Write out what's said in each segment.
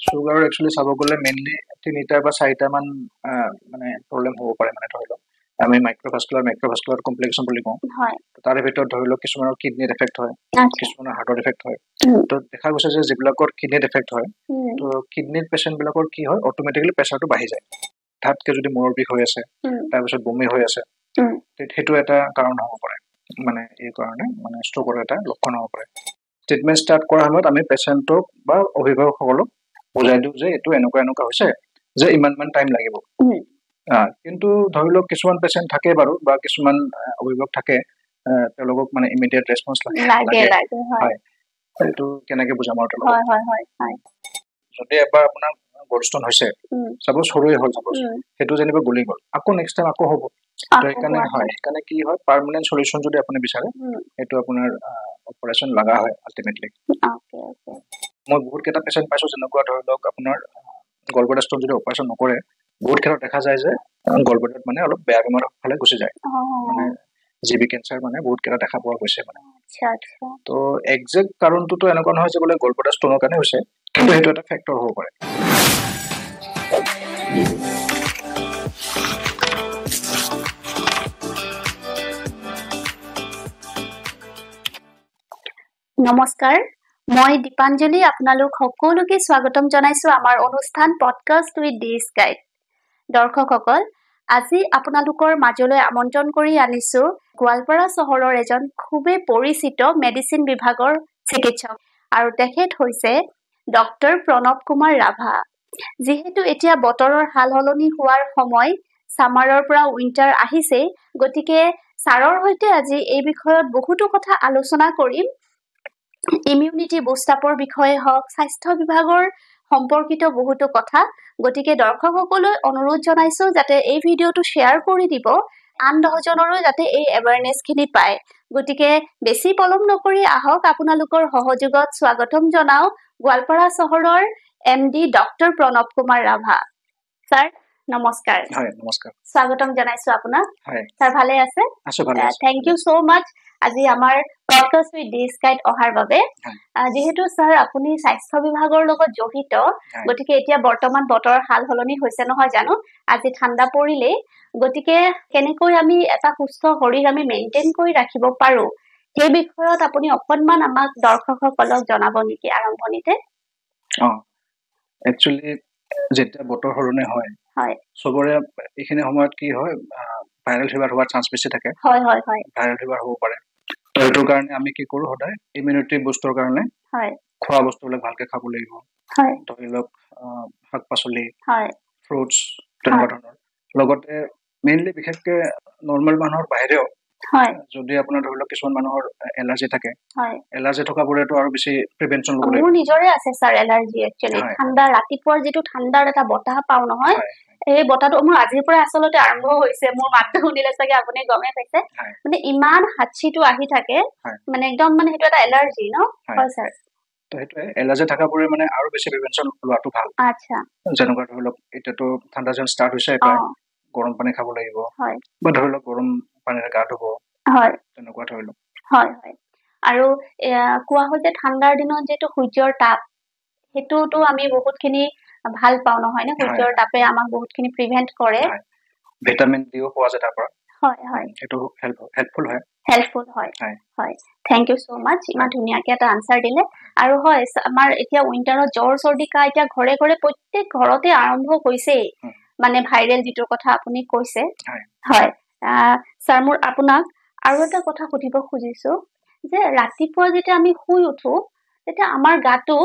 সুগাৰৰ actually চাব গ'লে mainly 3টা বা 4টা মান মানে প্ৰব্লেম হ'ব পাৰে মানে ধৰি লওক আমি মাইক্ৰ'ভাস্কুলাৰ কমপ্লিকেশ্যন বুলি কওঁ হয় তাৰে ভিতৰত ধৰি লওক কিছুমানৰ কিডনিত এফেক্ট হয় কিছুমানৰ হাৰ্টত এফেক্ট হয় তো দেখা গৈছে যে যিবিলাকৰ কিডনিত এফেক্ট হয় তো কিডনিৰ পেচেণ্টবিলাকৰ কি হয় অট'মেটিকেলি প্ৰেছাৰটো বাঢ়ি যায় হঠাৎকে যদি মূৰৰ বিষ হৈ আছে তাৰপিছত বমি হৈ আছে সেইটো এটা কাৰণ হ'ব পাৰে মানে এই কাৰণে মানে ষ্ট্ৰ'কৰ এটা লক্ষণ হ'ব পাৰে ট্ৰিটমেণ্ট ষ্টাৰ্ট কৰাৰ সময়ত আমি পেচেণ্টক বা অভিভাৱকসকলক বুজাই দিওঁ যে এইটো এনেকুৱা হৈছে যে ইমান টাইম লাগিব কিন্তু ধৰি লওক কিছুমান পেচেণ্ট থাকে বাৰু বা কিছুমান অভিভাৱক থাকে তেওঁলোকক মানে ইমিডিয়েট ৰেছপন্স লাগে হয় এইটো কেনেকে বুজাম আৰু যদি এবাৰ আপোনাৰ গলষ্টন হৈছে চাপোজ সৰুৱে হ'ল চাপোজ সেইটো যেনিবা গলি গ'ল আকৌ নেক্সট টাইম আকৌ হ'ব তো সেইকাৰণে কি হয় পাৰ্মানেণ্ট সলিউশ্যন যদি আপুনি বিচাৰে সেইটো আপোনাৰ অপাৰেশ্যন লগা হয় আল্টিমেটলি মই বহুত কেইটা পেচেণ্ট পাইছোঁ যেনেকুৱা ধৰি লওক আপোনাৰ গলব্লাডাৰ ষ্টন যদি অপাৰেশ্যন নকৰে বহুত ক্ষেত্ৰত দেখা যায় যে গলব্লাডাৰত মানে অলপ বেয়া বেমাৰৰ ফালে গুচি যায় মানে জিবি কেঞ্চাৰ মানে বহুত কেইটা দেখা পোৱা গৈছে মানে তো একজেক্ট কাৰণটোতো এনেকুৱা নহয় যে বোলে গলব্লাডাৰ ষ্টনৰ কাৰণে হৈছে কিন্তু সেইটো এটা ফেক্টৰ হ'ব পাৰে নমস্কাৰ মই দীপাঞ্জলি আপোনালোক সকলোকে স্বাগতম জনাইছো আমাৰ অনুষ্ঠান পডকাষ্ট উইথ ডিছ গাইড দৰ্শকসকল আজি আপোনালোকৰ মাজলৈ আমন্ত্ৰণ কৰি আনিছো গোৱালপাৰা চহৰৰ এজন খুবেই পৰিচিত মেডিচিন বিভাগৰ চিকিৎসক আৰু তেখেত হৈছে ডক্টৰ প্ৰণৱ কুমাৰ ৰাভা যিহেতু এতিয়া বতৰৰ হালহলনি হোৱাৰ সময় সামাৰৰ পৰা উইন্টাৰ আহিছে গতিকে ছাৰৰ সৈতে আজি এই বিষয়ত বহুতো কথা আলোচনা কৰিম ইমিউনিটি বুষ্টাপৰ বিষয়ে হওক স্বাস্থ্য বিভাগৰ সম্পৰ্কিত বহুতো কথা গতিকে দৰ্শকসকললৈ অনুৰোধ জনাইছো যাতে এই ভিডিঅ'টো শ্বেয়াৰ কৰি দিব আন 10জনৰো যাতে এই এৱাৰনেছখিনি পায় গতিকে বেছি পলম নকৰি আহক আপোনালোকৰ সহযোগত স্বাগতম জনাও গোৱালপাৰা চহৰৰ MD doctor Pranab Kumar Rabha sir নমস্কাৰ হয় নমস্কাৰ স্বাগতম জনাইছো আপোনাক হয় স্যাৰ ভালে আছে আছো ভালে আছো থ্যাংক ইউ সো মাচ আজি আমাৰ পডকাষ্ট উইথ ডিছ গাইড অহাৰ বাবে যেহেতু স্যাৰ আপুনি স্বাস্থ্য বিভাগৰ লগত জড়িত গতিকে এতিয়া বৰ্তমান বতৰ হাল হলনি হৈছে নহয় জানো আজি ঠাণ্ডা পৰিলে গতিকে কেনেকৈ আমি এটা সুস্থ শৰীৰ আমি মেইনটেইন কৰি ৰাখিব পাৰো সেই বিষয়ত আপুনি অকনমান আমাক দৰ্শকসকলক জনাব নেকি আৰম্ভণিতে একচুৱেলি যেতিয়া বতৰ সলনি হয় চবৰে এইখিনি সময়ত কি হয় ভাইৰেল ফিভাৰ হোৱাৰ চান্স বেছি থাকে ভাইৰেল ফিভাৰ হ'ব পাৰে তো এইটোৰ কাৰণে আমি কি কৰোঁ সদায় ইমিউনিটি বুষ্টৰ কাৰণে খোৱা বস্তুবিলাক ভালকে খাব লাগিব ধৰি লওক শাক পাচলি ফ্ৰুটছ তেনেকুৱা ধৰণৰ লগতে মেইনলি বিশেষকে নৰ্মেল মানুহৰ বাহিৰেও যদি আপোনাৰ ধৰি লওক কিছুমান মানুহৰ এলাৰ্জি থাকে এলাৰ্জি থকাবোৰেতো আৰু বেছি প্ৰিভেনশ্যন ল'ব লাগিব মোৰ নিজৰে আছে স্যাৰ এলাৰ্জি একচুৱেলি ঠাণ্ডা ৰাতিপুৱাৰ যিটো ঠাণ্ডাৰ এটা বতাহ পাও নহয় এই বতাহটো মোৰ আজিৰ পৰা আচলতে আৰম্ভ হৈছে মোৰ মাতটো শুনিলে চাগে আপুনি গমে পাইছে মানে ইমান হাঁচিটো আহি থাকে মানে একদম মানে সেইটো এটা এলাৰ্জি ন হয় স্যাৰ তো সেইটোৱে এলাৰ্জি থকাবোৰে মানে আৰু বেছি প্ৰিভেনশ্যন লোৱাটো ভাল আচ্ছা যেনেকুৱা ধৰি লওক এতিয়াতো ঠাণ্ডা যেন ষ্টাৰ্ট হৈছে প্ৰায় গৰম পানী খাব লাগিব বা ধৰি লওক গৰম পানীৰে গা ধুব তেনেকুৱা ধৰি লওক আৰু কোৱা হয় যে ঠাণ্ডাৰ দিনত যিটো সূৰ্যৰ তাপ সেইটোতো আমি বহুতখিনি ভাল পাওঁ নহয় নে সূৰ্যৰ তাপে আমাক বহুতখিনি প্ৰিভেন্ট কৰে ভিটামিন ডিও পোৱা যায় তাৰ পৰা সেইটো হেল্পফুল হয় থ্যাংক ইউ সো মাচ ইমান ধুনীয়াকে এটা আনসাৰ দিলে আৰু হয় আমাৰ এতিয়া উইন্টাৰত জ্বৰ চৰ্দি কাহ এতিয়া ঘৰে ঘৰে প্ৰত্যেক ঘৰতে আৰম্ভ হৈছে মানে ভাইৰেল যিটোৰ কথা আপুনি কৈছে হয় স্যাৰ মোৰ আপোনাক আৰু এটা কথা সুধিব খুজিছো যে ৰাতিপুৱা যেতিয়া আমি শুই উঠো তেতিয়া আমাৰ গাটো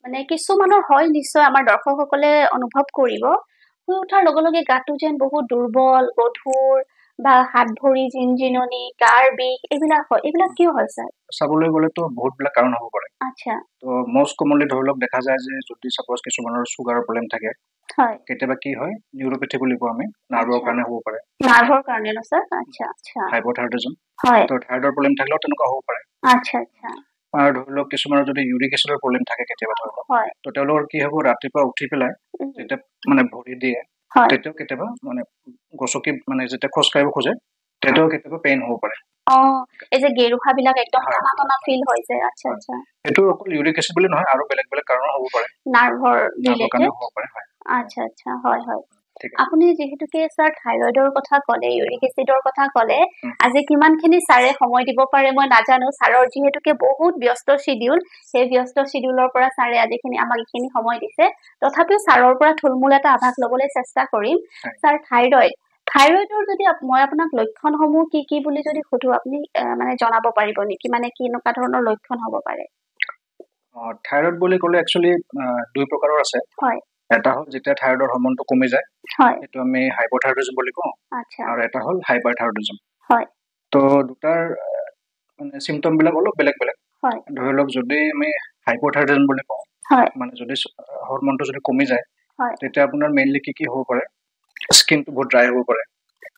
মানে কিছুমানৰ হয় নিশ্চয় আমাৰ দৰ্শকসকলে অনুভৱ কৰিব শুই উঠাৰ লগে লগে গাটো যেন বহুত দুৰ্বল গধুৰ বা হাত ভৰি জিনজিননি গাৰ বিষ এইবিলাক হয় এইবিলাক কিয় হয় স্যাৰ চাবলৈ গ'লেতো বহুতবিলাক কাৰণ হ'ব পাৰে আচ্ছা তো মোষ্ট কমনলি ধৰি লওক দেখা যায় যে যদি সাপোজ কিছুমানৰ সুগাৰৰ প্ৰব্লেম থাকে কেতিয়াবা কি হয় নিউৰোপেথি বুলি কওঁ আমি নাৰ্ভৰ কাৰণে হ'ব পাৰে নাৰ্ভৰ কাৰণে ন স্যাৰ আচ্ছা হাইপোথাইৰয়ডিজম তো থাইৰয়ডৰ প্ৰব্লেম থাকিলেও তেনেকুৱা হ'ব পাৰে আচ্ছা আৰু ধৰি লওক কিছুমানৰ যদি ইউৰিক এচিডৰ প্ৰব্লেম থাকে কেতিয়াবা ধৰি লওক তো তেওঁলোকৰ কি হ'ব ৰাতিপুৱা উঠি পেলাই যেতিয়া মানে ভৰি দিয়ে তেতিয়াও কেতিয়াবা মানে গচকি মানে যেতিয়া খোজ কাঢ়িব খোজে তেতিয়াও কেতিয়াবা পেইন হ'ব পাৰে এই যে গেৰুহা বিলাক একদম টানা টানা ফিল হৈ যায় আচ্ছা আচ্ছা এটো অকল ইউৰিক এসিড বুলি নহয় আৰু বেলেগ বেলেগ কাৰণ হ'ব পাৰে নাৰ্ভৰ ৰিলেটেড হ'ব পাৰে হয় আচ্ছা আচ্ছা হয় হয় আপুনি যেহেতুকে স্যাৰ থাইৰয়ডৰ কথা ক'লে ইউৰিক এসিডৰ কথা ক'লে আজি কিমানখিনি সাৰে সময় দিব পাৰে মই নাজানো সাৰৰ যেহেতুকে বহুত ব্যস্ত শিডিউল সেই ব্যস্ত শিডিউলৰ পৰা সাৰে আজিখিনি আমাক ইখিনি সময় দিছে তথাপিও সাৰৰ পৰা থুলমূল এটা আভাস লবলৈ চেষ্টা কৰিম স্যাৰ থাইৰয়ডৰ যদি মই আপোনাক লক্ষণসমূহ কি বুলি যদি খুধু আপুনি মানে জনাব পাৰিব নেকি মানে কি নকা ধৰণৰ লক্ষণ হ'ব পাৰে থাইৰয়ড বুলি ক'লে একচুয়ালি দুই প্ৰকাৰৰ আছে হয় এটা হল যেতিয়া থাইৰয়ডৰ হৰমনটো কমি যায় হয় এটো আমি হাইপোথাইৰয়ডিজম বুলি কওঁ আচ্ছা আৰু এটা হল হাইপাৰথাইৰয়ডিজম হয় তো দুটাৰ মানে সিম্পটম বিলাক অলপ বেলেগ বেলেগ হয় ধৰি লওক যদি আমি হাইপোথাইৰয়ডিজম বুলি কওঁ হয় মানে যদি হৰমনটো যদি কমি যায় হয় তেতিয়া আপোনাৰ মেইনলি কি হ'ব পাৰে স্কিনটো বহুত ড্ৰাই হ'ব পাৰে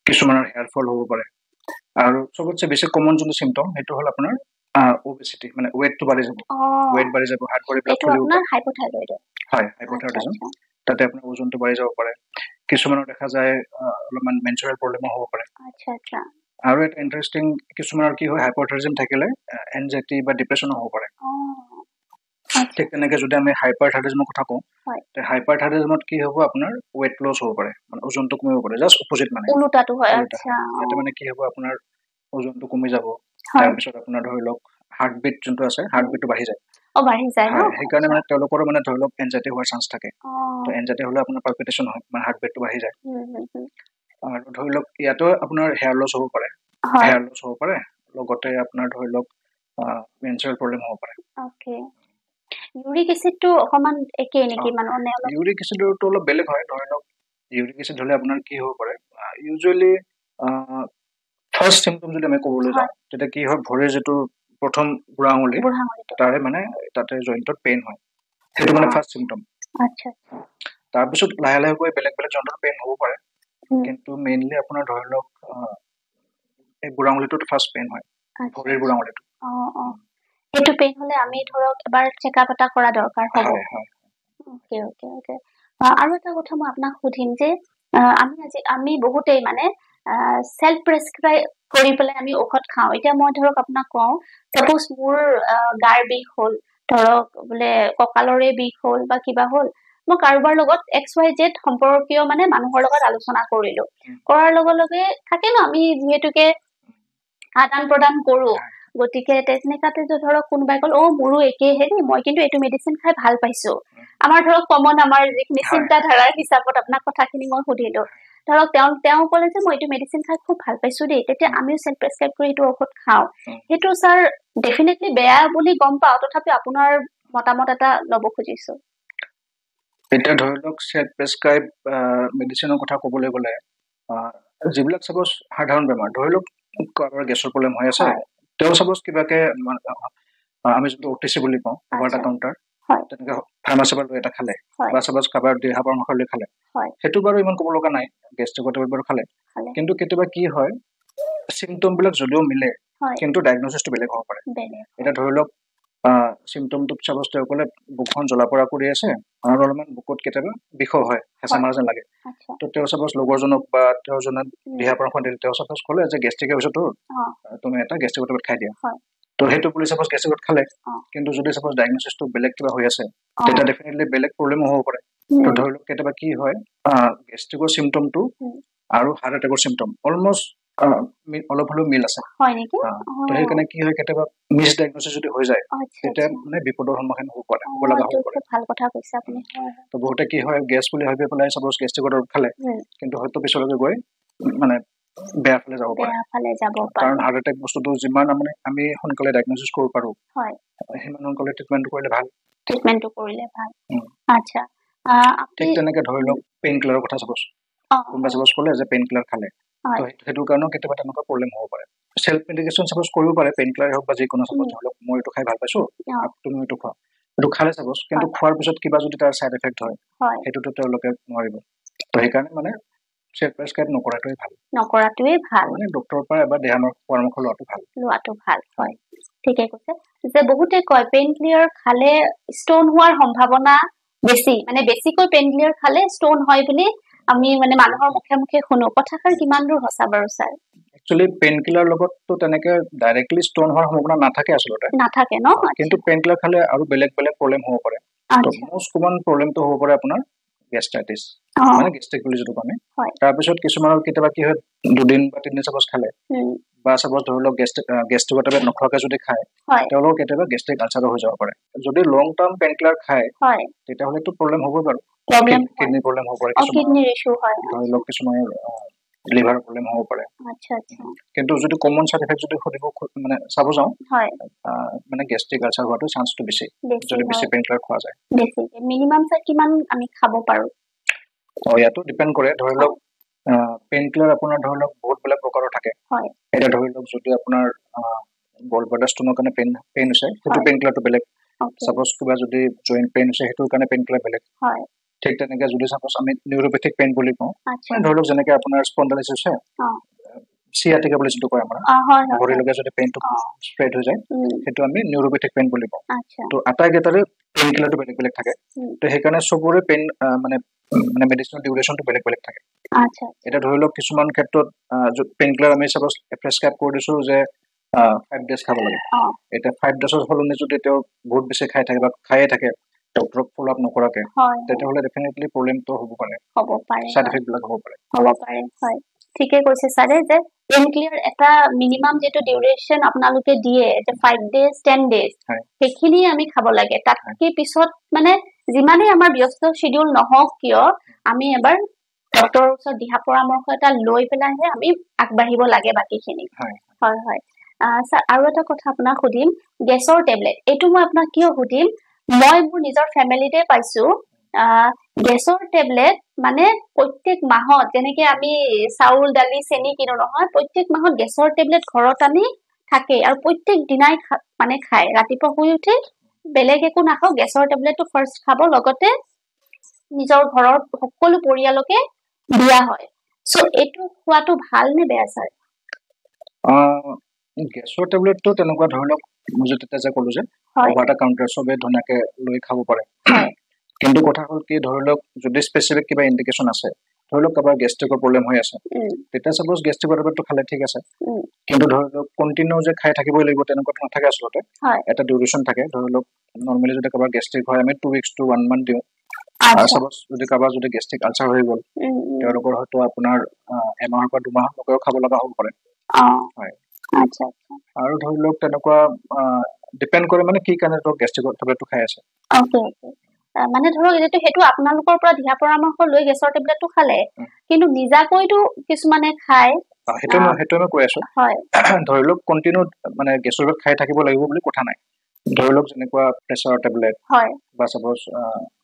কিছুমানৰ হেয়াৰ ফল হ'ব পাৰে আৰু সবতছে বেছি কমন যোনটো সিম্পটম সেইটো হল আপোনাৰ ওবেসিটি মানে ওয়েটটো বাঢ়ি যাব ওয়েট বাঢ়ি যাব হাত ভৰি বিলাক ফুলি আপোনাৰ হাইপোথাইৰয়ড হয় হাইপোথাইৰয়ডিজম তাতে আপোনাৰ ওজনটো বাঢ়ি যাব পাৰে কিছুমানৰ দেখা যায় অলপমান মেনচুৰেল প্ৰবলেম হ'ব পাৰে আচ্ছা আচ্ছা আৰু এটা ইন্টাৰেষ্টিং কিছুমানৰ কি হয় হাইপোথাইৰয়ডিজম থাকিলে এনজাইটি বা ডিপ্ৰেছন হ'ব পাৰে ঠিক তেনেকে যদি আমি হাইপাৰথাইৰয়ডিজমৰ কথা কওঁ তে হাইপাৰথাইৰয়ডিজমত কি হ'ব আপোনাৰ ওয়েট লছ হ'ব পাৰে মানে ওজনটো কমিব পাৰে জাস্ট অপোজিট মানে উলটাটো হয় আচ্ছা এটা মানে কি হ'ব আপোনাৰ ওজনটো কমি যাব তাৰ পিছত আপোনাৰ ধৰি লওক হাৰ্টবিট যোনটো আছে হাৰ্টবিটটো বাঢ়ি যায় বাঢ়ি যায় ন সেইকাৰণে মানে তেওঁলোকৰ মানে ধৰি লওক এনজাইটি হোৱাৰ চান্স থাকে তো এনজাইটি হলে আপোনাৰ পালপিটেশন হয় মানে হাৰ্টবিটটো বাঢ়ি যায় আৰু ধৰি লওক ইয়াতো আপোনাৰ হেয়াৰ লছ হ'ব পাৰে হেয়াৰ লছ হ'ব পাৰে লগতে আপোনাৰ ধৰি লওক মেনচুৰেল প্ৰবলেম হ'ব পাৰে ওকে ইউৰিক এসিডটো অকমান একে নেকি মানে ইউৰিক এসিডটো অলপ বেলেগ হয় ধৰি লওক ইউৰিক এসিড হলে আপোনাৰ কি হ'ব পাৰে ইউজুৱেলি ফাৰ্ষ্ট সিম্পটম যদি আমি ক'বলৈ যাওঁ তেতিয়া কি হয় ভৰিৰ যেটো প্ৰথম বুঢ়া আঙুলি তাৰে মানে তাতে জইন্টত পেইন হয় সেইটো মানে ফাৰ্ষ্ট সিম্পটম আচ্ছা তাৰপিছত লাহে লাহে গৈ বেলেগ বেলেগ জইন্টত পেইন হ'ব পাৰে কিন্তু মেইনলি আপোনাৰ ধৰি লওক এই বুঢ়া আঙুলিটোত ফাৰ্ষ্ট পেইন হয় ভৰিৰ বুঢ়া আঙুলিটো সেইটো পেইন হলে আমি ধৰক এবাৰ চেকআপ এটা কৰা দৰকাৰ হ'ব ওকে ওকে ওকে আৰু এটা কথা মই আপোনাক সুধিম যে আমি বহুতেই মানে সেলফ প্ৰেসক্ৰাইব কৰি পেলাই আমি ঔষধ খাওঁ এতিয়া মই ধৰক আপোনাক কওঁ সাপোজ মোৰ গাৰ বিষ হ'ল ধৰক বোলে কঁকালৰে বিষ হ'ল বা কিবা হ'ল মই কাৰোবাৰ লগত XYZ সম্পৰ্কীয় মানে মানুহৰ লগত আলোচনা কৰিলো কৰাৰ লগে লগে থাকে ন আমি যেহেতুকে আদান প্ৰদান কৰো গতিকে তেনেকাতে ধৰক কোনোবাই কল মোৰো একে হেৰি মই কিন্তু এইটো মেডিসিন খাই ভাল পাইছো আমাৰ ধৰক কমন আমাৰ যিখিনি চিন্তা ধাৰাৰ হিচাপত আপোনাক কথাখিনি মই সুধিলো ধৰক তেওঁ ক'লে যে মই এইটো মেডিসিন খাই খুব ভাল পাইছো দেই তেতিয়া আমিও সেলফ প্ৰেসক্ৰাইব কৰি এইটো ঔষধ খাওঁ সেইটো স্যাৰ ডেফিনেটলি বেয়া বুলি গম পাও তথাপি আপোনাৰ মতামত এটা ল'ব খুজিছো এটা ধৰি লওক সেলফ প্ৰেসক্ৰাইব মেডিসিনৰ কথা ক'বলৈ গ'লে যিবিলাক সাপোজ সাধাৰণ বেমাৰ ধৰি লওক কাৰোবাৰ গেছৰ প্ৰবলেম হৈ আছে তেওঁ সাপোজ কিবাকে আমি যোনটো OTC বুলি কওঁ অভাৰ দা কাউণ্টাৰ তেনেকে ফাৰ্মাচীৰ পৰা এটা খালে বা সাপোজ কাৰোবাৰ দিহা পৰামৰ্শ লৈ খালে সেইটো বাৰু ইমান ক'ব লগা নাই গেষ্ট্ৰিকৰ টেবলেট বাৰু খালে কিন্তু কেতিয়াবা কি হয় সিম্পটম বিলাক যদিও মিলে কিন্তু ডায়াগনোসিসটো বেলেগ হ'ব পাৰে এটা ধৰি লওক সিম্পটমটো সাপোজ তেওঁ ক'লে বুকখন জ্বলা পৰা কৰি আছে আৰু অলপমান বুকত কেতিয়াবা বিষ হয় হেঁচা মাৰা যেন লাগে তো তেওঁ সাপোজ লগৰজনক বা তেওঁজনে দিহা পৰামৰ্শ দিলে তেওঁ সাপোজ ক'লে যে গেষ্ট্ৰিক হৈছে তোৰ তুমি এটা গেষ্ট্ৰিকৰ টেবলেট খাই দিয়া তো সেইটো বুলি সাপোজ গেষ্ট্ৰিকত খালে কিন্তু যদি সাপোজ ডায়াগনোসিসটো বেলেগ কিবা হৈ আছে তেতিয়া ডেফিনেটলি বেলেগ প্ৰবলেম হ'ব পাৰে তো ধৰি লওক কেতিয়াবা কি হয় গেষ্ট্ৰিকৰ সিম্পটমটো আৰু হাৰ্ট এটাকৰ সিম্পটম অলমোস্ট অলপ হলেও মিল আছে তো সেইকাৰণে কি হয় কেতিয়াবা মিছ ডায়াগনোসিস যদি হৈ যায় তেতিয়া মানে বিপদৰ সন্মুখীন হ'ব পাৰে হ'ব লগা হ'ব পাৰে ভাল কথা কৈছে আপুনি তো বহুতে কি হয় গেছ বুলি ভাবি পেলাই সাপোজ গেষ্ট্ৰিকৰ দৰৱ খালে কিন্তু হয়তো পিছলৈকে গৈ মানে বেয়া ফালে যাব পাৰে কাৰণ হাৰ্ট এটাক বস্তুটো যিমান আমি সোনকালে ডায়াগনোসিস কৰিব পাৰো সিমান সোনকালে ট্ৰিটমেন্ট কৰিলে ভাল আচ্ছা ঠিক তেনেকে ধৰি লওক পেইন কিলাৰৰ কথা সাপোজ কোনোবা সাপোজ ক'লে যে পেইন কিলাৰ খালে তো সেইটো কাৰণেও কেতিয়াবা তেনেকুৱা প্ৰবলেম হ'ব পাৰে সেলফ মেডিকেশ্যন সাপোজ কৰিব পাৰে পেইন কিলাৰ হওক বা যিকোনো সাপোজ ধৰি লওক মই এইটো খাই ভাল পাইছো তুমি এইটো খোৱা এইটো খালে সাপোজ কিন্তু খোৱাৰ পিছত কিবা যদি তাৰ সাইড এফেক্ট হয় সেইটোতো তেওঁলোকে নোৱাৰিব তো সেইকাৰণে মানে সেলফ প্ৰেসক্ৰাইব নকৰাটোৱে ভাল মানে ডক্টৰৰ পৰা এবাৰ দেহা পৰামৰ্শ লোৱাটো ভাল হয় ঠিকে কৈছে যে বহুতে কয় পেইন ক্লিয়াৰ খালে ষ্টন হোৱাৰ সম্ভাৱনা বেছি মানে বেছিকৈ পেইন ক্লিয়াৰ খালে ষ্টন হয় বুলি আমি মানে মানুহৰ মুখে মুখে শুনো কথাষাৰ কিমান দূৰ সঁচা বাৰু স্যাৰ একচুয়ালি পেইন কিলাৰ লগততো তেনেকে ডাইৰেক্টলি ষ্টন হোৱাৰ সম্ভাৱনা নাথাকে আচলতে নাথাকে ন কিন্তু পেইন কিলাৰ খালে আৰু বেলেগ বেলেগ প্ৰব্লেম হ'ব পাৰে তো মোষ্ট কমন প্ৰব্লেমটো হ'ব পাৰে আপোনাৰ গেষ্ট্ৰাইটিছ মানে গেষ্ট্ৰিক বুলি যিটো আমি তাৰপিছত কিছুমানৰ কেতিয়াবা কি হয় 2 দিন বা 3 দিন সাপোজ খালে বা সাপোজ ধৰি লওক গেষ্ট্ৰিক টেবলেট নখোৱাকে যদি খায় তেওঁলোকৰ কেতিয়াবা গেষ্ট্ৰিক আলচাৰ হৈ যাব পাৰে যদি লং টাৰ্ম পেইন কিলাৰ খায় তেতিয়াহ'লেতো প্ৰব্লেম হ'ব বাৰু কিডনি প্ৰব্লেম হ'ব পাৰে কিডনিৰ ইস্যু হয় ধৰি লওক কিছুমানৰ লিভাৰ প্ৰব্লেম হ'ব পাৰে কিন্তু যদি কমন সাইড ইফেক্ট যদি খুদিব মানে চাব যাওঁ মানে গেষ্ট্ৰিক আলচাৰ হোৱাটো চান্সটো বেছি যদি বেছি পেইন কিলাৰ খোৱা যায় বেছি মিনিমাম স্যাৰ কিমান আমি খাব পাৰো ইয়াতো ডিপেন্ড কৰে ধৰি লওক পেইন কিলাৰ আপোনাৰ ধৰি লওক বহুত বেলেগ প্ৰকাৰৰ থাকে এটা ধৰি লওক যদি আপোনাৰ গল ব্লাডাৰ ষ্টনৰ কাৰণে পেইন হৈছে সেইটো পেইন কিলাৰটো বেলেগ সাপোজ কিবা যদি জইণ্ট পেইন হৈছে সেইটোৰ কাৰণে পেইন কিলাৰ বেলেগ ঠিক তেনেকে যদি সাপোজ আমি নিউৰোপেথিক পেইন বুলি কওঁ মানে ধৰি লওক যেনেকে আপোনাৰ স্পন্ডাইলাইটিছ হৈছে সিয়াটিকা বুলি যিটো কয় আমাৰ ভৰিলৈকে যদি পেইনটো স্প্ৰেড হৈ যায় সেইটো আমি নিউৰোপেথিক পেইন বুলি কওঁ তো আটাইকেইটাৰে পেইন কিলাৰটো বেলেগ বেলেগ থাকে তো সেইকাৰণে চবৰে পেইন মানে মেডিচিনৰ ডিউৰেশ্যনটো বেলেগ বেলেগ থাকে এটা ধৰি লওক কিছুমান ক্ষেত্ৰত পেইন কিলাৰ আমি সাপোজ প্ৰেছক্ৰাইব কৰি দিছো যে 5 ডেজ খাব লাগে এটা 5 ডেজৰ সলনি যদি তেওঁ বহুত বেছি খাই থাকে বা খায়ে থাকে ডক্টৰক ফলো আপ নকৰাকে তেতিয়াহ'লে ডেফিনেটলি প্ৰব্লেমটো হ'ব পাৰে সাইড ইফেক্ট বিলাক হ'ব পাৰে হয় ঠিকে কৈছে ছাৰে যে পেইন কিলাৰ এটা মিনিমাম যেটো ডিউৰেশ্যন আপোনালোকে দিয়ে যে 5 ডেজ 10 ডেজ সেইখিনি আমি খাব লাগে তাতকে পিছত মানে যিমানে আমাৰ ব্যস্ত শিডিউল নহওক কিয় আমি এবাৰ ডক্টৰৰ ওচৰত দিহা পৰামৰ্শ এটা লৈ পেলাইহে আমি আগবাঢ়িব লাগে বাকিখিনি হয় স্যাৰ আৰু এটা কথা আপোনাক সুধিম গেছৰ টেবলেট এইটো মই আপোনাক কিয় সুধিম মই মোৰ নিজৰ ফ্যামিলিতে পাইছো গেছৰ টেবলেট মানে প্ৰত্যেক মাহত যেনেকে আমি চাউল দালি চেনি কিনো নহয় প্ৰত্যেক মাহত গেছৰ টেবলেট ঘৰত আনি থাকে আৰু প্ৰত্যেক দিনাই মানে খায় ৰাতিপুৱা শুই উঠি বেলেগ একো নাখাও গেছৰ টেবলেটটো ফাৰ্স্ট খাব লগতে নিজৰ ঘৰৰ সকলো পৰিয়ালকে দিয়া হয় সো এটো খোৱাটো ভাল নে বেয়া স্যাৰ গেছৰ টেবলেটটো তেনেকুৱা ধৰি লওক মই যেতিয়া যে ক'লো যে অভাৰ দা কাউন্টাৰ সবে ধুনাকে লৈ খাব পাৰে কিন্তু কথা হ'ল কি ধৰি লওক যদি স্পেচিফিক কিবা ইন্ডিকেশন আছে ধৰি লওক কাৰোবাৰ গেষ্ট্ৰিকৰ প্ৰব্লেম হৈ আছে তেতিয়া সাপোজ গেষ্ট্ৰিকৰ টেবলেটটো খালে ঠিক আছে কিন্তু ধৰি লওক কন্টিনিউ যে খাই থাকিবই লাগিব তেনেকুৱা নাথাকে আচলতে এটা ডিউৰেশ্যন থাকে ধৰি লওক নৰ্মেলি যদি কাৰোবাৰ গেষ্ট্ৰিক হয় আমি 2 উইকস টু 1 মান্থ দিওঁ আৰু সাপোজ যদি কাৰোবাৰ যদি গেষ্ট্ৰিক আলচাৰ হৈ গ'ল তেওঁলোকৰ হয়তো আপোনাৰ এমাহৰ পৰা 2 মাহলৈকে খাব লগা হ'ব পাৰে হয় আচ্ছা আৰু ধৰি লওক তেনেকুৱা ডিপেন্ড কৰে মানে কি কাৰণে তো গেষ্ট্ৰিকৰ টেবলেটটো খাই আছে ওকে মানে ধৰক যেটো হেতু আপোনালোকৰ পৰা দিহা পৰামৰ্শ লৈ গেছৰ টেবলেটটো খালে কিন্তু নিজাকৈতো কিছুমানে খায় হেতু মই কৈ আছো ধৰি লওক কন্টিনিউ মানে গেছৰ টেবলেট খাই থাকিব লাগিব বুলি কথা নাই ধৰি লওক যেনেকুৱা প্ৰেছাৰৰ টেবলেট বা সাপোজ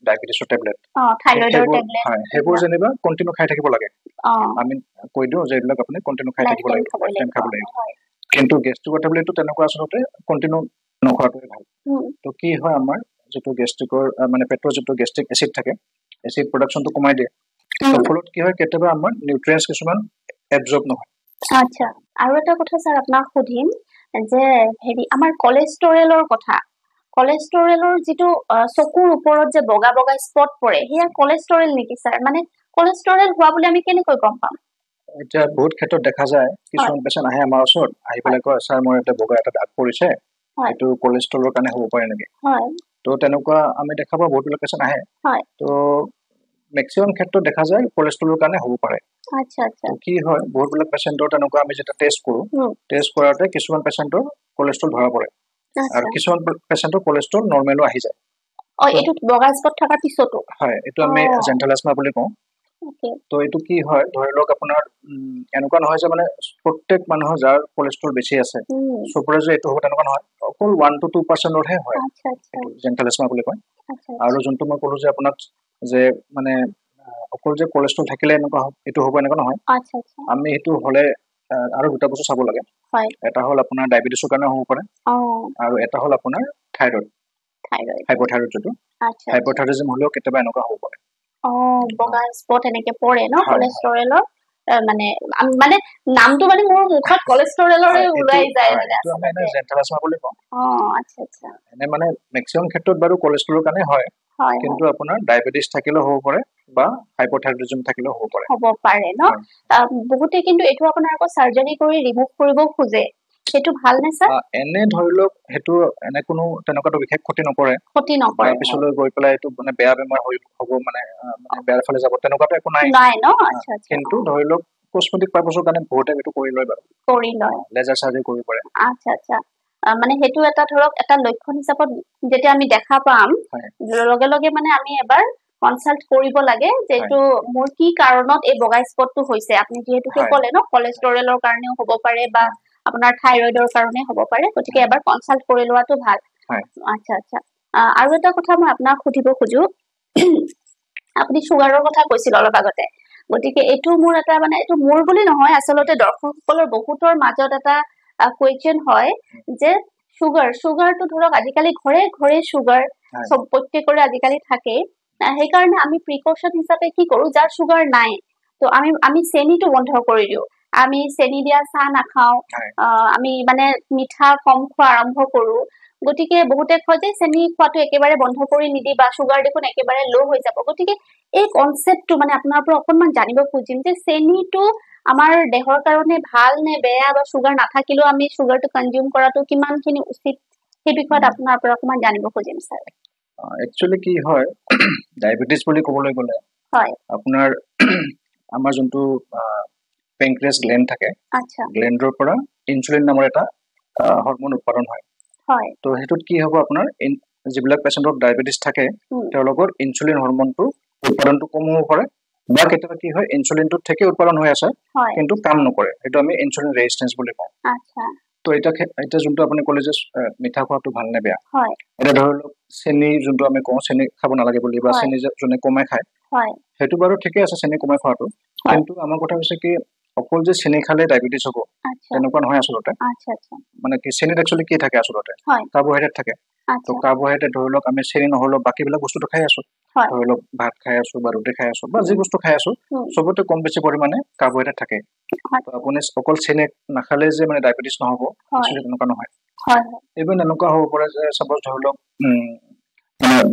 ডায়াবেটিছৰ টেবলেট থাইৰয়ডৰ টেবলেট হেবোৰ যেনিবা কন্টিনিউ খাই থাকিব লাগে আমি কৈ দিও যে এইবিলাক আপুনি কন্টিনিউ খাই থাকিব লাগে খাব লাগে কিন্তু গেষ্ট্ৰিকৰ টেবলেটটো তেনেকুৱা আচলতে কন্টিনিউ নখোৱাটোৱে ভাল তো কি হয় আমাৰ যেটো গেষ্ট্ৰিকৰ মানে পেটৰ যেটো গেষ্ট্ৰিক এসিড থাকে এসিড প্ৰডাকশনটো কমাই দিয়ে তো ফলত কি হয় কেতিয়াবা আমাৰ নিউট্ৰিয়েন্টছ কিছুমান এবজৰ্ব নহয় আচ্ছা আৰু এটা কথা স্যাৰ আপোনাক সুধিম যে হেৰি আমাৰ কোলেষ্টৰেলৰ কথা কোলেষ্টৰেলৰ যেটো চকুৰ ওপৰত যে বগা বগা স্পট পৰে হেয়া কোলেষ্টৰেল নেকি স্যাৰ মানে কোলেষ্টৰেল হোৱা বুলি আমি কেনেকৈ গম পাম এটা বহুত ক্ষেত্ৰত দেখা যায় কিছুমান পেশেন্ট আহে আমাৰ ওচৰত আহি পেলাই কয় স্যাৰ মোৰ এটা বগা এটা দাগ পৰিছে এটো কোলেষ্টৰেলৰ কাৰণে হ'ব পাৰে নেকি তো তেনেকুৱা আমি দেখা পাওঁ বহুত পেশেন্ট আহে তো ম্যাক্সিমাম ক্ষেত্ৰত দেখা যায় কোলেষ্টৰেলৰ কাৰণে হ'ব পাৰে আচ্ছা কি হয় বহুত পেশেন্টৰ তেনেকুৱা আমি যেটা টেষ্ট কৰো টেষ্ট কৰাতে কিছুমান পেশেন্টৰ কোলেষ্টৰেল ধৰা পৰে আৰু কিছুমান পেশেন্টৰ কোলেষ্টৰেল নৰমালো আহি যায় এটো বগা স্পট থাকাৰ পিছতো হয় এটো আমি জেন্টালাসমা বুলি কওঁ তো এটো কি হয় ধৰি লওক আপোনাৰ এনেকুৱা নহয় যে মানে প্ৰত্যেক মানুহৰ যাৰ কোলেষ্টৰেল বেছি আছে সবৰে যে এটো হ'ব তেনেকুৱা নহয় অকল 1 to 2% হে হয় এটো জেন্টালাসমা বুলি কয় আৰু যোনটো মই ক'লো যে আপোনাক যে মানে অকল যে কোলেষ্টৰেল থাকিলে এনেকুৱা এটো হ'ব এনেকুৱা নহয় আমি এটো হলে আৰু দুটা বস্তু চাব লাগে এটা হল আপোনাৰ ডায়াবেটিছৰ কাৰণে হ'ব পাৰে আৰু এটা হল আপোনাৰ থাইৰয়ড হাইপোথাইৰয়ড যেটো হাইপোথাইৰয়ডিজম হলেও কেতিয়াবা এনেকুৱা হ'ব পাৰে বগা স্পট এনেকে পৰে ন কোলেষ্টৰেলৰ মানে মানে নামটো মানে মোৰ মুখত কোলেষ্টৰেলৰে উলাই যায় মানে জেন্টালাসমা বুলি কওঁ আচ্ছা এনে মানে ম্যাক্সিমাম ক্ষেত্ৰত বাৰু কোলেষ্টৰেলৰ কাৰণে হয় কিন্তু আপোনাৰ ডায়াবেটিস থাকিলেও হ'ব পাৰে বা হাইপোথাইৰয়ডিজম থাকিলেও হ'ব পাৰে ন বহুতে কিন্তু এটো আপোনাৰ আকৌ সাৰ্জাৰি কৰি ৰিমুভ কৰিব খোজে সেটো ভাল নে স্যাৰ এনে ধৰি লওক হেতু এনে কোনো তেনেকুৱাটো বিশেষ ক্ষতি নকৰে পিছলৈ গৈ পেলাই এটো মানে বেয়া বেমাৰ হ'ব মানে বেয়াৰ ফালে যাব তেনেকুৱাটো একো নাই ন আচ্ছা কিন্তু ধৰি লওক কসমেটিক পাৰপাসৰ কাৰণে বহুতে এটো কৰি লয় লেজাৰ সাৰ্জাৰি কৰিব পাৰে আচ্ছা মানে হেতু এটা ধৰক এটা লক্ষণ হিচাপত যেতিয়া আমি দেখা পাম লগে লগে মানে আমি এবাৰ কনসাল্ট কৰিব লাগে যেটো মোৰ কি কাৰণত এই বগা স্পটটো হৈছে আপুনি যেহেতু ক'লে ন কোলেষ্টৰেলৰ কাৰণেও হ'ব পাৰে বা আপোনাৰ থাইৰয়ডৰ কাৰণে হ'ব পাৰে গতিকে এবাৰ কনসাল্ট কৰি লোৱাটো ভাল আচ্ছা আৰু এটা কথা মই আপোনাক সুধিব খুজো আপুনি সুগাৰৰ কথা কৈছিল অলপ আগতে গতিকে এটো মোৰ এটা মানে এটো মোৰ বুলি নহয় আসলতে দৰ্শকসকলৰ বহুতৰ মাজত এটা কোৱেশ্চন হয় যে সুগাৰটো ধৰক আজিকালি ঘৰে ঘৰে সুগাৰ সব প্ৰত্যেকৰে আজিকালি থাকে সেই কাৰণে আমি প্ৰিকশন হিচাপে কি কৰো যাৰ সুগাৰ নাই তো আমি চেনিটো বন্ধ কৰি দিও আমি চেনি দিয়া চাহ নাখাও আমি মানে মিঠা কম খোৱা আৰম্ভ কৰো গতিকে বহুতে কয় যে চেনি খোৱাটো একেবাৰে বন্ধ কৰি নিদিবা সুগাৰ দেখোন একেবাৰে লো হৈ যাব গতিকে এই কনসেপ্টটো মানে আপোনাৰ পৰা অকনমান জানিব খুজিম যে চেনিটো আমাৰ দেহৰ কাৰণে ভাল নে বেয়া বা সুগাৰ নাথাকিলেও আমি সুগাৰটো কনজিউম কৰাটো কিমানখিনি উচিত সেই বিষয়ত আপোনাৰ পৰা অকনমান জানিব খুজিম স্যাৰ একচুয়ালি কি হয় ডায়াবেটিস বুলি ক'বলৈ গ'লে আপোনাৰ আমাৰ যোনটো পেনক্ৰিয়াছ গ্ল্যান্ড থাকে গ্ল্যান্ডৰ পৰা ইনসুলিন নামৰ এটা হৰমন উৎপাদন হয় তো হেতুত কি হ'ব আপোনাৰ যিবিলাক পেশেন্টৰ ডায়াবেটিস থাকে তেওঁলোকৰ ইনসুলিন হৰমনটো উৎপাদনটো কম হ'ব পাৰে বা কেতিয়াবা কি হয় ইনসুলিনটো থেকে উৎপাদন হৈ আছে কিন্তু কাম নকৰে হেতু আমি ইনসুলিন ৰেজিস্ট্যান্স বুলি কওঁ তো এটা যোনটো আপুনি ক'লে যে মিঠা খোৱাটো ভাল নে বেয়া এটা ধৰি লওক চেনি যোনটো আমি কওঁ চেনি খাব নালাগে বুলি বা চেনি যোনে কমাই খায় হেতু বাৰু ঠিকে আছে চেনি কমাই খোৱাটো কিন্তু আমাৰ কথা হৈছে কি অকল যে চেনি খালে ডায়াবেটিস হ'ব তেনেকুৱা নহয় আসলতে মানে কি চেনিত একচুয়ালি কি থাকে আসলতে কাৰ্বোহাইড্ৰেট থাকে তো কাৰ্বোহাইড্ৰেট ধৰি লওক আমি চেনি নহ'লেও বাকিবিলাক বস্তুটো খাই আছো ধৰি লওক ভাত খাই আছো বা ৰুটি খাই আছো বা যি বস্তু খাই আছো সবতে কম বেছি পৰিমাণে কাৰ্বোহাইড্ৰেট থাকে তো আপুনি অকল চেনি নাখালে যে মানে ডায়াবেটিস নহ'ব আসলে তেনেকুৱা নহয় ইভেন এনেকুৱা হ'ব পাৰে যে সাপোজ ধৰি লওক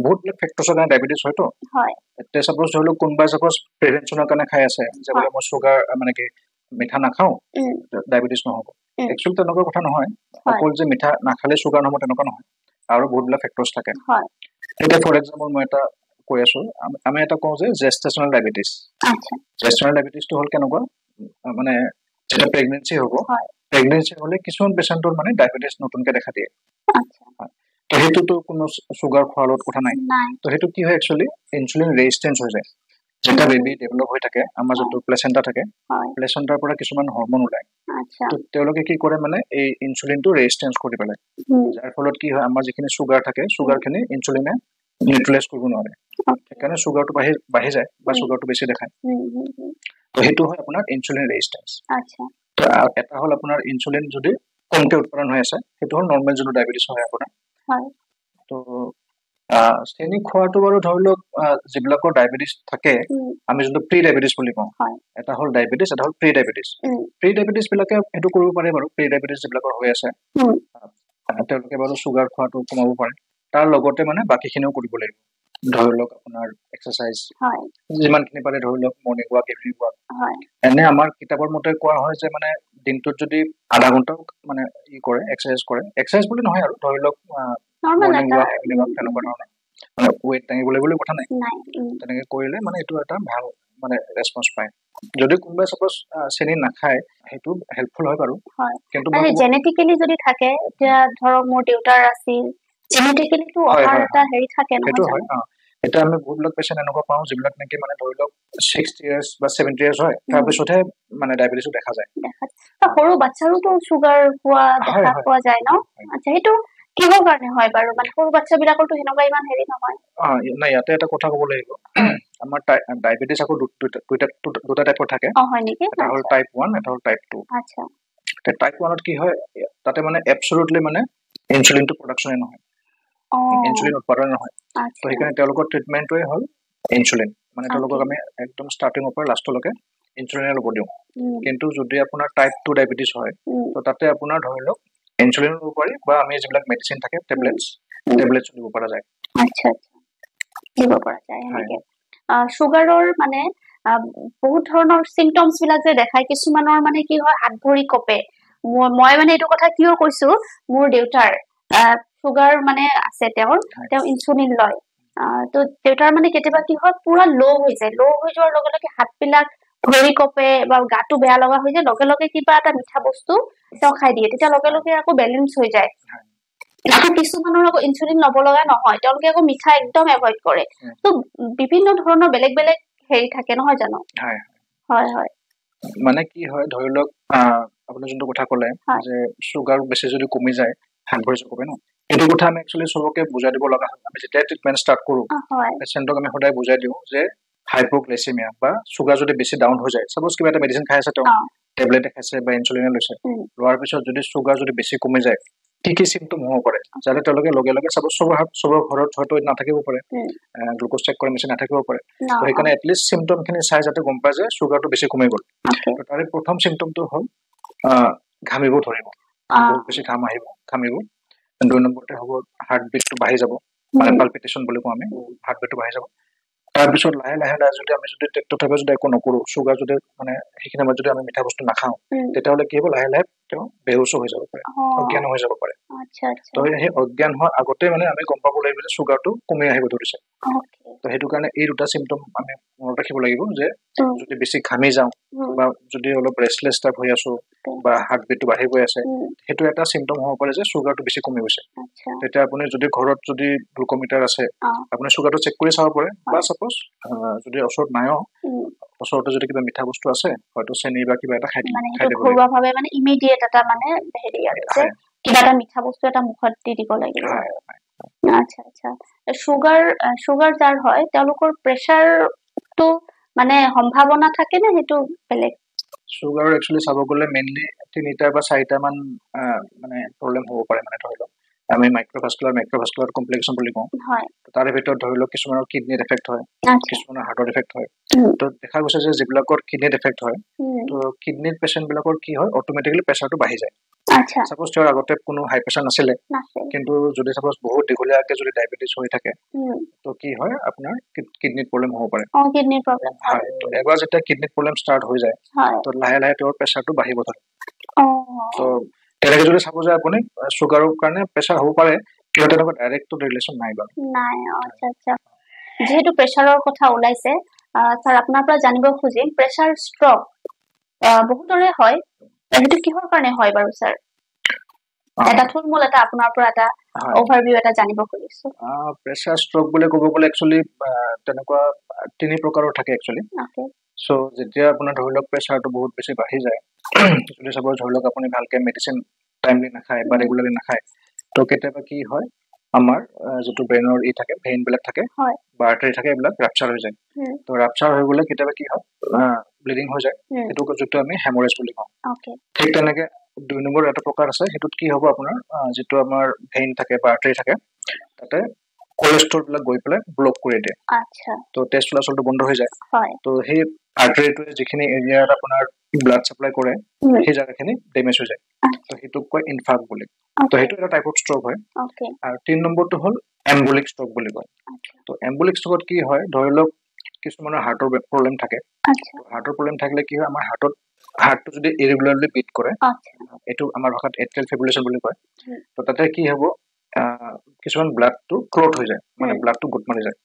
বহুত ফেক্টৰছৰ কাৰণে ডায়াবেটিস হয়তো এতিয়া সাপোজ ধৰি লওক কোনোবাই সাপোজ প্ৰিভেনচনৰ কাৰণে খাই আছে যে বোলে মই সুগাৰ মানে কি মিঠা নাখাও ডায়াবেটিস নহ'ব একচুয়ালি তেনেকুৱা কথা নহয় অকল যে মিঠা নাখালে সুগাৰ নহ'ব তেনেকুৱা নহয় আৰু বহুতবিলাক ফেক্টৰছ থাকে এতিয়া ফৰ এক্সাম্পল মই এটা কৈ আছো আমি এটা কওঁ যে জেষ্টেচনেল ডায়াবেটিস জেষ্টেচনেল ডায়াবেটিসটো হ'ল কেনেকুৱা মানে যেতিয়া প্ৰেগনেন্সি হ'ব প্ৰেগনেন্সি হ'লে কিছুমান পেশেন্টৰ মানে ডায়াবেটিস নতুনকে দেখা দিয়ে তো হেতুটো কোনো সুগাৰ খোৱাৰ লগত কথা নাই তো হেতু কি হয় একচুয়ালি ইনসুলিন ৰেজিস্ট্যান্স হৈ যায় যেটা বেবি ডেভেলপ হৈ থাকে আমাৰ যোনটো প্লেসেন্টা থাকে প্লেসেন্টাৰ পৰা কিছুমান হৰমন ওলায় তো তেওঁলোকে কি কৰে মানে এই ইনসুলিনটো ৰেজিস্ট্যান্স কৰি পেলাই যাৰ ফলত কি হয় আমাৰ যিখিনি সুগাৰ থাকে সুগাৰখিনি ইনসুলিনে নিউট্ৰেলাইজ কৰিব নোৱাৰে সেইকাৰণে সুগাৰটো বাঢ়ি যায় বা সুগাৰটো বেছি দেখায় তো হেতু হয় আপোনাৰ ইনসুলিন ৰেজিস্ট্যান্স তো এটা হ'ল আপোনাৰ ইনসুলিন যদি কমকে উৎপাদন হৈ আছে হেতু হ'ল নৰ্মেল যোনটো ডায়াবেটিস হয় আপোনাৰ তো চেনি খোৱাটো বাৰু ধৰি লওক যিবিলাকৰ ডায়াবেটিস থাকে আমি যোনটো প্ৰি ডায়াবেটিস বুলি কওঁ এটা হ'ল ডায়াবেটিস এটা হ'ল প্ৰি ডায়াবেটিস বিলাকে হেতু কৰিব পাৰে বাৰু প্ৰি ডায়াবেটিস যিবিলাকৰ হৈ আছে তেওঁলোকে বাৰু সুগাৰ খোৱাটো কমাব পাৰে তাৰ লগতে মানে বাকিখিনিও কৰিব লাগিব ধৰি লওক আপোনাৰ এক্সাৰসাইজ যিমানখিনি পাৰে ধৰি লওক মৰ্নিং ৱাক ইভিনিং ৱাক এনে আমাৰ কিতাপৰ মতে কোৱা হয় যে মানে দিনটোত যদি আধা ঘণ্টা মানে ই কৰে এক্সাৰসাইজ বুলি নহয় আৰু ধৰি লওক মৰ্নিং ৱাক ইভিনিং ৱাক তেনেকুৱা ধৰণৰ মানে ওয়েট দাঙিবলৈ বুলি কথা নাই তেনেকে কৰিলে মানে এইটো এটা ভাল মানে ৰেসপন্স পায় যদি কোনোবাই সাপোজ চেনি নাখায় হেতু হেল্পফুল হয় বাৰু কিন্তু মানে জেনেটিক্যালি যদি থাকে এতিয়া ধৰক মোৰ দেউতাৰ আছিল জেনেটিক্যালি তো অহাৰ এটা হেৰি থাকে নহয় হেতু হয় এটা আমি বহুতবিলাক পেশেন্ট এনেকুৱা পাওঁ যিবিলাক নেকি মানে ধৰি লওক 60 ইয়াৰ্স বা 70 ইয়াৰ্স হয় তাৰপিছতহে মানে ডায়াবেটিসটো দেখা যায় সৰু বাচ্চাৰোতো সুগাৰ হোৱা দেখা পোৱা যায় ন আচ্ছা হেতু কিহৰ কাৰণে হয় বাৰু মানে সৰু বাচ্চাবিলাকৰতো হেনেকুৱা ইমান হেৰি নহয় নাই ইয়াতে এটা কথা ক'ব লাগিব আমাৰ ডায়াবেটিস আকৌ দুটা টাইপৰ থাকে হয় নেকি এটা হ'ল টাইপ 1 এটা হ'ল টাইপ 2 আচ্ছা টাইপ 1 ত কি হয় তাতে মানে এবসলিউটলি মানে ইনসুলিনটো প্ৰডাকচনে নহয় ইনসুলিন উৎপাদন নহয় তো সেইকাৰণে তেওঁলোকৰ ট্ৰিটমেন্টটোৱে হ'ল ইনসুলিন মানে তেওঁলোকক আমি একদম ষ্টাৰ্টিংৰ পৰা লাষ্টলৈকে ইনসুলিনে ল'ব দিওঁ কিন্তু যদি আপোনাৰ টাইপ 2 ডায়াবেটিস হয় তো তাতে আপোনাৰ ধৰি লওক ইনসুলিন ল'ব পাৰি বা আমি যিবিলাক মেডিচিন থাকে টেবলেটছ দিব পৰা যায় আচ্ছা দিব পৰা যায় এনেকে সুগাৰৰ মানে বহুত ধৰণৰ সিম্পটমছ বিলাক যে দেখায় কিছুমানৰ মানে কি হয় হাত ভৰি কপে মই মানে এইটো কথা কিয় কৈছো মোৰ দেউতাৰ সুগাৰ মানে আছে তেওঁ ইনসুলিন লয় তো দেউতাৰ মানে কেতিয়াবা কি হয় পুৰা লো হৈ যায় লো হৈ যোৱাৰ লগে লগে হাতবিলাক ভৰি কপে বা গাটো বেয়া লগা হৈ যায় লগে লগে কিবা এটা মিঠা বস্তু তেওঁ খাই দিয়ে তেতিয়া লগে লগে আকৌ বেলেঞ্চ হৈ যায় আকৌ কিছুমানৰ আকৌ ইনসুলিন লব লগা নহয় তেওঁলোকে আকৌ মিঠা একদম এভয়েড কৰে তো বিভিন্ন ধৰণৰ বেলেগ বেলেগ হেৰি থাকে নহয় জানো হয় হয় মানে কি হয় ধৰি লওক আপুনি যোনটো কথা ক'লে যে সুগাৰ বেছি যদি কমি যায় হাত ভৰি কপে ন এইটো কথা আমি একচুৱেলি চবকে বুজাই দিব লগা হয় আমি যেতিয়া ট্ৰিটমেণ্ট ষ্টাৰ্ট কৰোঁ পেচেণ্টক আমি সদায় বুজাই দিওঁ যে হাইপোগ্লাইচেমিয়া বা সুগাৰ যদি বেছি ডাউন হৈ যায় সাপোজ কিবা এটা মেডিচিন খাই আছে তেওঁ টেবলেট খাইছে বা ইনসুলিন লৈছে লোৱাৰ পিছত যদি সুগাৰ যদি বেছি কমি যায় কি কি চিম্পটম হ'ব পাৰে যাতে তেওঁলোকে লগে লগে চাপোজ চবৰ ঘৰত হয়তো নাথাকিব পাৰে গ্লুক'জ চেক কৰা মেচিন নাথাকিব পাৰে তো সেইকাৰণে এটলিষ্ট চিম্পটমখিনি চাই যাতে গম পায় যে সুগাৰটো বেছি কমি গ'ল তাৰে প্ৰথম চিম্পটমটো হ'ল ঘামিব ধৰিব বহুত বেছি ঘাম আহিব ঘামিব 2 নম্বৰতে হ'ব হাৰ্ট বিটটো বাঢ়ি যাব মানে পালপিটেশ্যন বুলি কওঁ আমি হাৰ্ট বিটটো বাঢ়ি যাব তাৰপিছত লাহে লাহে যদি আমি যদি তথাপিও যদি একো নকৰোঁ সুগাৰ যদি মানে সেইখিনি সময়ত যদি আমি মিঠা বস্তু নাখাওঁ তেতিয়াহ'লে কি হ'ব লাহে লাহে তেওঁ বেহুচ হৈ যাব পাৰে অজ্ঞান হৈ যাব পাৰে তো সেই অজ্ঞান হোৱাৰ আগতে মানে আমি গম পাব লাগিব যে সুগাৰটো কমি আহিব ধৰিছে তো সেইটো কাৰণে এই দুটা চিম্পটম আমি মনত ৰাখিব লাগিব যে যদি বেছি ঘামি যাওঁ বা যদি অলপ ৰেষ্টলেছ টাইপ হৈ আছো বা হাৰ্ট বিটটো বাঢ়ি গৈ আছে সেইটো এটা চিম্পটম হ'ব পাৰে যে সুগাৰটো বেছি কমি গৈছে তেতিয়া আপুনি যদি ঘৰত যদি গ্লুকোমিটাৰ আছে আপুনি সুগাৰটো চেক কৰি চাব পাৰে বা সাপোজ যদি ওচৰত নাইও ওচৰতে যদি কিবা মিঠা বস্তু আছে হয়তো চেনি বা কিবা এটা খাই দিব ঘৰুৱাভাৱে মানে ইমিডিয়েট এটা মানে হেৰি আছে কিবা এটা মিঠা বস্তু এটা মুখত দি দিব লাগিব আচ্ছা আচ্ছা সুগাৰ যাৰ হয় তেওঁলোকৰ প্ৰেছাৰটো মানে সম্ভাৱনা থাকে নে সেইটো বেলেগ সুগাৰ একচুৱেলি চাব গ'লে মেইনলি 3টা বা 4টা মান মানে প্ৰব্লেম হ'ব পাৰে মানে ধৰি লওক আমি মাইক্ৰ'ভাস্কুলাৰ কমপ্লিকেশ্যন বুলি কওঁ তাৰে ভিতৰত ধৰি লওক কিছুমানৰ কিডনিত এফেক্ট হয় কিছুমানৰ হাৰ্টত এফেক্ট হয় তো দেখা গৈছে যে যিবিলাকৰ কিডনিত এফেক্ট হয় তো কিডনিৰ পেচেণ্টবিলাকৰ কি হয় অট'মেটিকেলি প্ৰেছাৰটো বাঢ়ি যায় সাপোজ তেওঁৰ আগতে কোনো হাই প্ৰেছাৰ নাছিলে কিন্তু যদি সাপোজ বহুত দীঘলীয়াকৈ যদি ডায়েবেটিছ হৈ থাকে তো কি হয় আপোনাৰ কিডনিত প্ৰব্লেম হ'ব পাৰে হয় তো এবাৰ যেতিয়া কিডনিত প্ৰব্লেম ষ্টাৰ্ট হৈ যায় তো লাহে লাহে তেওঁৰ প্ৰেছাৰটো বাঢ়িব ধৰে তো তেনেকৈ যদি চাব যায় আপুনি সুগাৰৰ কাৰণে প্ৰেছাৰ হ'ব পাৰে কিন্তু তেনেকুৱা ডাইৰেক্ট ৰিলেশ্যন নাই বাৰু আচ্ছা আচ্ছা যেহেতু প্ৰেছাৰৰ কথা ওলাইছে স্যাৰ আপোনাৰ পৰা জানিব খুজিম প্ৰেছাৰ ষ্ট্ৰক বহুতৰে হয় সেইটো কিহৰ কাৰণে হয় বাৰু স্যাৰ এটা থুলমূল এটা আপোনাৰ পৰা এটা ওভাৰভিউ এটা জানিব খুজিছো প্ৰেছাৰ ষ্ট্ৰক বুলি ক'ব গ'লে একচুৱেলি তেনেকুৱা 3 প্ৰকাৰৰ থাকে একচুৱেলি সো যেতিয়া আপোনাৰ ধৰি লওক প্ৰেছাৰটো বহুত বেছি বাঢ়ি যায় যদি চাপোজ ধৰি লওক আপুনি ভালকৈ মেডিচিন টাইমলি নাখায় বা ৰেগুলাৰলি নাখায় তো কেতিয়াবা কি হয় আমাৰ যিটো ব্ৰেইনৰ থাকে ভেইনবিলাক থাকে বা আৰ্টাৰী থাকে এইবিলাক ৰাপচাৰ হৈ যায় তো ৰাপচাৰ হৈ গ'লে কেতিয়াবা কি হয় ব্লিডিং হৈ যায় সেইটো যিটো আমি হেমৰেজ বুলি কওঁ ঠিক তেনেকৈ 2 নম্বৰ এটা প্ৰকাৰ আছে সেইটোত কি হ'ব আপোনাৰ যিটো আমাৰ ভেইন থাকে বা আৰ্টাৰী থাকে তাতে কোলেষ্ট্ৰলবিলাক গৈ পেলাই ব্লক কৰি দিয়ে তো তেজ চলাচলটো বন্ধ হৈ যায় তো সেই আৰ্টাৰীটোৱে যিখিনি এৰিয়াত আপোনাৰ ব্লাড ছাপ্লাই কৰে সেই জেগাখিনি ডেমেজ হৈ যায় তো সেইটোক কয় ইনফাৰ্ক্ট বুলি তো সেইটো এটা টাইপ অফ ষ্ট্ৰক হয় আৰু 3 নম্বৰটো হ'ল এম্বলিক ষ্ট্ৰক বুলি কয় তো এম্বলিক ষ্ট্ৰকত কি হয় ধৰি লওক কিছুমানৰ হাৰ্টৰ প্ৰব্লেম থাকে হাৰ্টৰ প্ৰব্লেম থাকিলে কি হয় আমাৰ হাৰ্টটো যদি ইৰেগুলাৰলি বিট কৰে এইটো আমাৰ ভাষাত এট্ৰিয়েল ফিব্ৰিলেশ্যন বুলি কয় তো তাতে কি হ'ব কিছুমান ব্লাডটো ক্লট হৈ যায় মানে ব্লাডটো গোট মাৰি যায়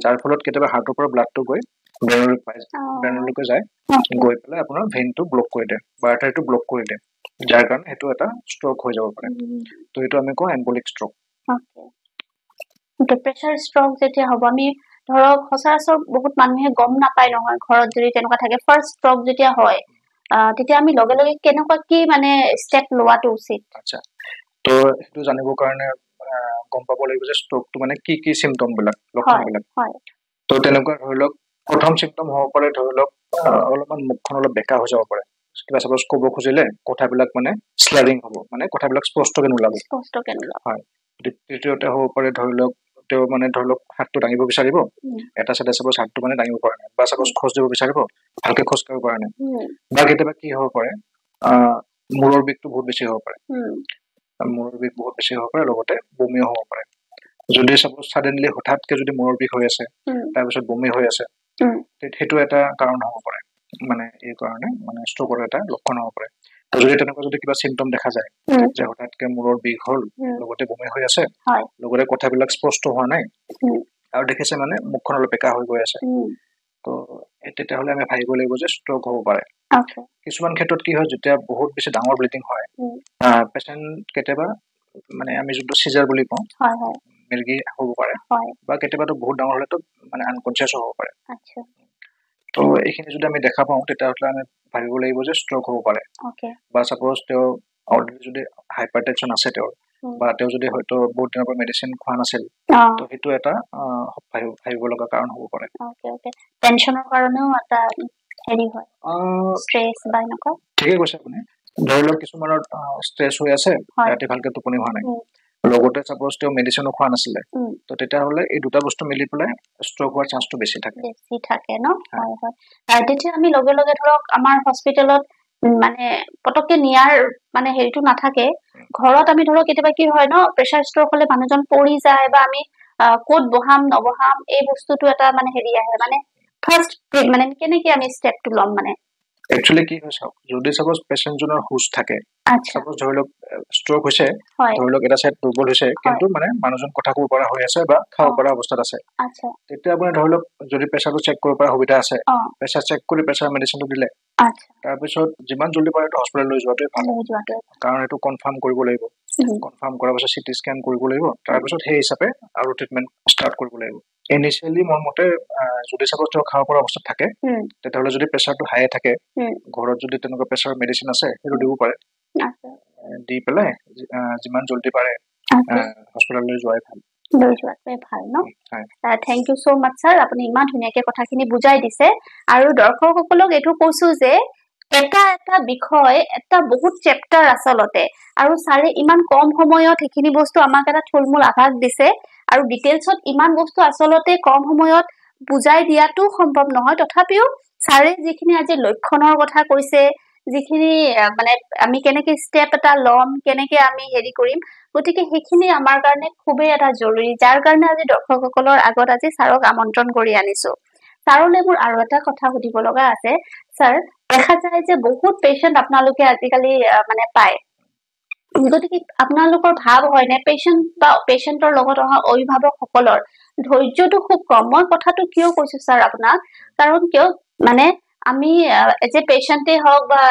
যাৰ ফলত কেতিয়াবা হাৰ্টৰ পৰা ব্লাডটো গৈ ব্ৰেইনলৈকে যায় গৈ পেলাই আপোনাৰ ভেইনটো ব্লক কৰি দিয়ে বা আৰ্টাৰীটো ব্লক কৰি দিয়ে যাৰ কাৰণে সেইটো এটা ষ্ট্ৰক হৈ যাব পাৰে তো এইটো আমি কওঁ এম্বলিক ষ্ট্ৰক প্ৰেছাৰ ষ্ট্ৰক যেতিয়া হ'ব আমি ধৰক সচৰাচৰ বহুত মানুহে গম নাপায় নহয় ঘৰত যদি তেনেকুৱা থাকে ফাৰ্ষ্ট ষ্ট্ৰক যেতিয়া হয় তেতিয়া আমি লগে লগে কেনেকুৱা কি মানে ষ্টেপ লোৱাটো উচিত আচ্ছা তো সেইটো জানিবৰ কাৰণে গম পাব লাগিব যে ষ্ট্ৰকটো মানে কি কি চিম্পটমবিলাক লক্ষণবিলাক তো তেনেকুৱা ধৰি লওক প্ৰথম চিম্পটম হ'ব পাৰে ধৰি লওক অলপমান মুখখন অলপ বেকা হৈ যাব পাৰে কিবা চাপোজ ক'ব খুজিলে কথাবিলাক মানে স্লাৰিং হ'ব মানে কথাবিলাক স্পষ্টকৈ নোলাব হয় দ্বিতীয়তে হ'ব পাৰে ধৰি লওক তেওঁ মানে ধৰি লওক হাতটো দাঙিব বিচাৰিব এটা চাইডে চাপোজ হাতটো মানে দাঙিব পৰা নাই বা চাপোজ খোজ দিব বিচাৰিব ভালকৈ খোজ কাঢ়িব পৰা নাই বা কেতিয়াবা কি হ'ব পাৰে মূৰৰ বিষটো বহুত বেছি হ'ব পাৰে মূৰৰ বিষ বহুত বেছি হ'ব পাৰে লগতে বমিও হ'ব পাৰে যদি সাপোজ সাডেনলি হঠাৎকে যদি মূৰৰ বিষ হৈ আছে তাৰপিছত বমি হৈ আছে সেইটো এটা কাৰণ হ'ব পাৰে মানে এই কাৰণে মানে ষ্ট্ৰোকৰ এটা লক্ষণ হ'ব পাৰে যদি তেনেকুৱা যদি কিবা চিম্পটম দেখা যায় যে হঠাৎকে মূৰৰ বিষ হ'ল লগতে বমি হৈ আছে লগতে কথাবিলাক স্পষ্ট হোৱা নাই আৰু দেখিছে মানে মুখখন অলপ বেকা হৈ গৈ আছে তো তেতিয়াহ'লে আমি ভাবিব লাগিব যে ষ্ট্ৰোক হ'ব পাৰে কিছুমান ক্ষেত্ৰত কি হয় যেতিয়া বহুত বেছি ডাঙৰ ব্লিডিং হয় পেচেণ্ট কেতিয়াবা মানে আমি যোনটো সিজাৰ বুলি কওঁ মিৰ্গি হ'ব পাৰে বা কেতিয়াবাতো বহুত ডাঙৰ হ'লেতো মানে আনকনচিয়াছ হ'ব পাৰে তো এইখিনি যদি আমি দেখা পাওঁ তেতিয়াহ'লে আমি ভাবিব লাগিব যে ষ্ট্ৰোক হ'ব পাৰে বা সাপোজ তেওঁ অলৰেডি যদি হাইপাৰটেনশ্যন আছে তেওঁৰ বা তেওঁ যদি হয়তো বহুত দিনৰ পৰা মেডিচিন খোৱা নাছিল তো সেইটো এটা ভাবিব লগা কাৰণ হ'ব পাৰে টেনচনৰ কাৰণেও এটা হেৰি হয় ষ্ট্ৰেছ বা এনেকুৱা ঠিকে কৈছে আপুনি ধৰি লওক কিছুমানৰ ষ্ট্ৰেছ হৈ আছে ৰাতি ভালকে টোপনি হোৱা নাই লগতে সাপোজ তেওঁ মেডিচিনো খোৱা নাছিলে তো তেতিয়াহ'লে এই দুটা বস্তু মিলি পেলাই ষ্ট্ৰোক হোৱাৰ চান্সটো বেছি থাকে ন হয় আৰু তেতিয়া আমি লগে লগে ধৰক আমাৰ হস্পিটেলত মানে পটককে নিয়াৰ মানে হেৰিটো নাথাকে ঘৰত আমি ধৰক কেতিয়াবা কি হয় ন প্ৰেছাৰ ষ্ট্ৰোক হ'লে মানুহজন পৰি যায় বা আমি ক'ত বহাম নবহাম এই বস্তুটো এটা মানে হেৰি আহে মানে ফাৰ্ষ্ট মানে কেনেকে আমি ষ্টেপটো ল'ম মানে একচুয়ালি কি হয় চাওক যদি সাপোজ পেশেন্টজনৰ হুশ থাকে সাপোজ ধৰি লওক ষ্ট্ৰোক হৈছে ধৰি লওক এটা সাইড দুৰ্বল হৈছে কিন্তু মানে মানুহজন কথা ক'ব পৰা হৈ আছে বা খাব পৰা অৱস্থাত আছে তেতিয়া আপুনি ধৰি লওক যদি প্ৰেছাৰটো চেক কৰিব পৰা সুবিধা আছে প্ৰেছাৰ চেক কৰি প্ৰেছাৰ মেডিচিনটো দিলে তাৰপিছত যিমান জলদি পাৰে হস্পিটেল লৈ যোৱাটোৱে ভাল কাৰণ এইটো কনফাৰ্ম কৰিব লাগিব কনফাৰ্ম কৰাৰ পিছত চিটি স্কেন কৰিব লাগিব তাৰপিছত সেই হিচাপে আৰু ট্ৰিটমেণ্ট ষ্টাৰ্ট কৰিব লাগিব ইনিচিয়েলি মোৰ মতে যদি সাপোজ তেওঁ খাব পৰা অৱস্থাত থাকে তেতিয়াহ'লে যদি প্ৰেছাৰটো হাই থাকে ঘৰত যদি তেনেকুৱা প্ৰেছাৰ মেডিচিন আছে সেইটো দিব পাৰে দি পেলাই যিমান জলদি পাৰে হস্পিটেললৈ যোৱাই ভাল ন থেংক ইউ সো মাচ ছাৰ আপুনি ইমান ধুনীয়াকে কথাখিনি বুজাই দিছে আৰু দৰ্শকসকলক এইটো কৈছো যে এটা বিষয় এটা বহুত চেপ্টাৰ আচলতে আৰু ছাৰে ইমান কম সময়ত সেইখিনি বস্তু আমাক এটা থুলমূল আভাস দিছে আৰু ডিটেইলছত ইমান বস্তু আচলতে কম সময়ত বুজাই দিয়াটো সম্ভৱ নহয় তথাপিও ছাৰে যিখিনি আজি লক্ষণৰ কথা কৈছে যিখিনি মানে আমি কেনেকে ষ্টেপ এটা ল'ম কেনেকে আমি হেৰি কৰিম গতিকে সেইখিনি আমাৰ কাৰণে খুবেই এটা জৰুৰী যাৰ কাৰণে আজি দৰ্শকসকলৰ আগত আজি ছাৰক আমন্ত্ৰণ কৰি আনিছো ছাৰলৈ মোৰ আৰু এটা কথা সুধিব লগা আছে ছাৰ দেখা যায় যে বহুত পেশেন্ট আপোনালোকে আজিকালি মানে পায় গতিকে আপোনালোকৰ ভাৱ হয় নে পেশেন্ট বা পেশেন্টৰ লগত অহা অভিভাৱকসকলৰ ধৈৰ্যটো খুব কম মই কথাটো কিয় কৈছো ছাৰ আপোনাক কাৰণ কিয় মানে আমি এজ এ পেশেন্টে হওক বা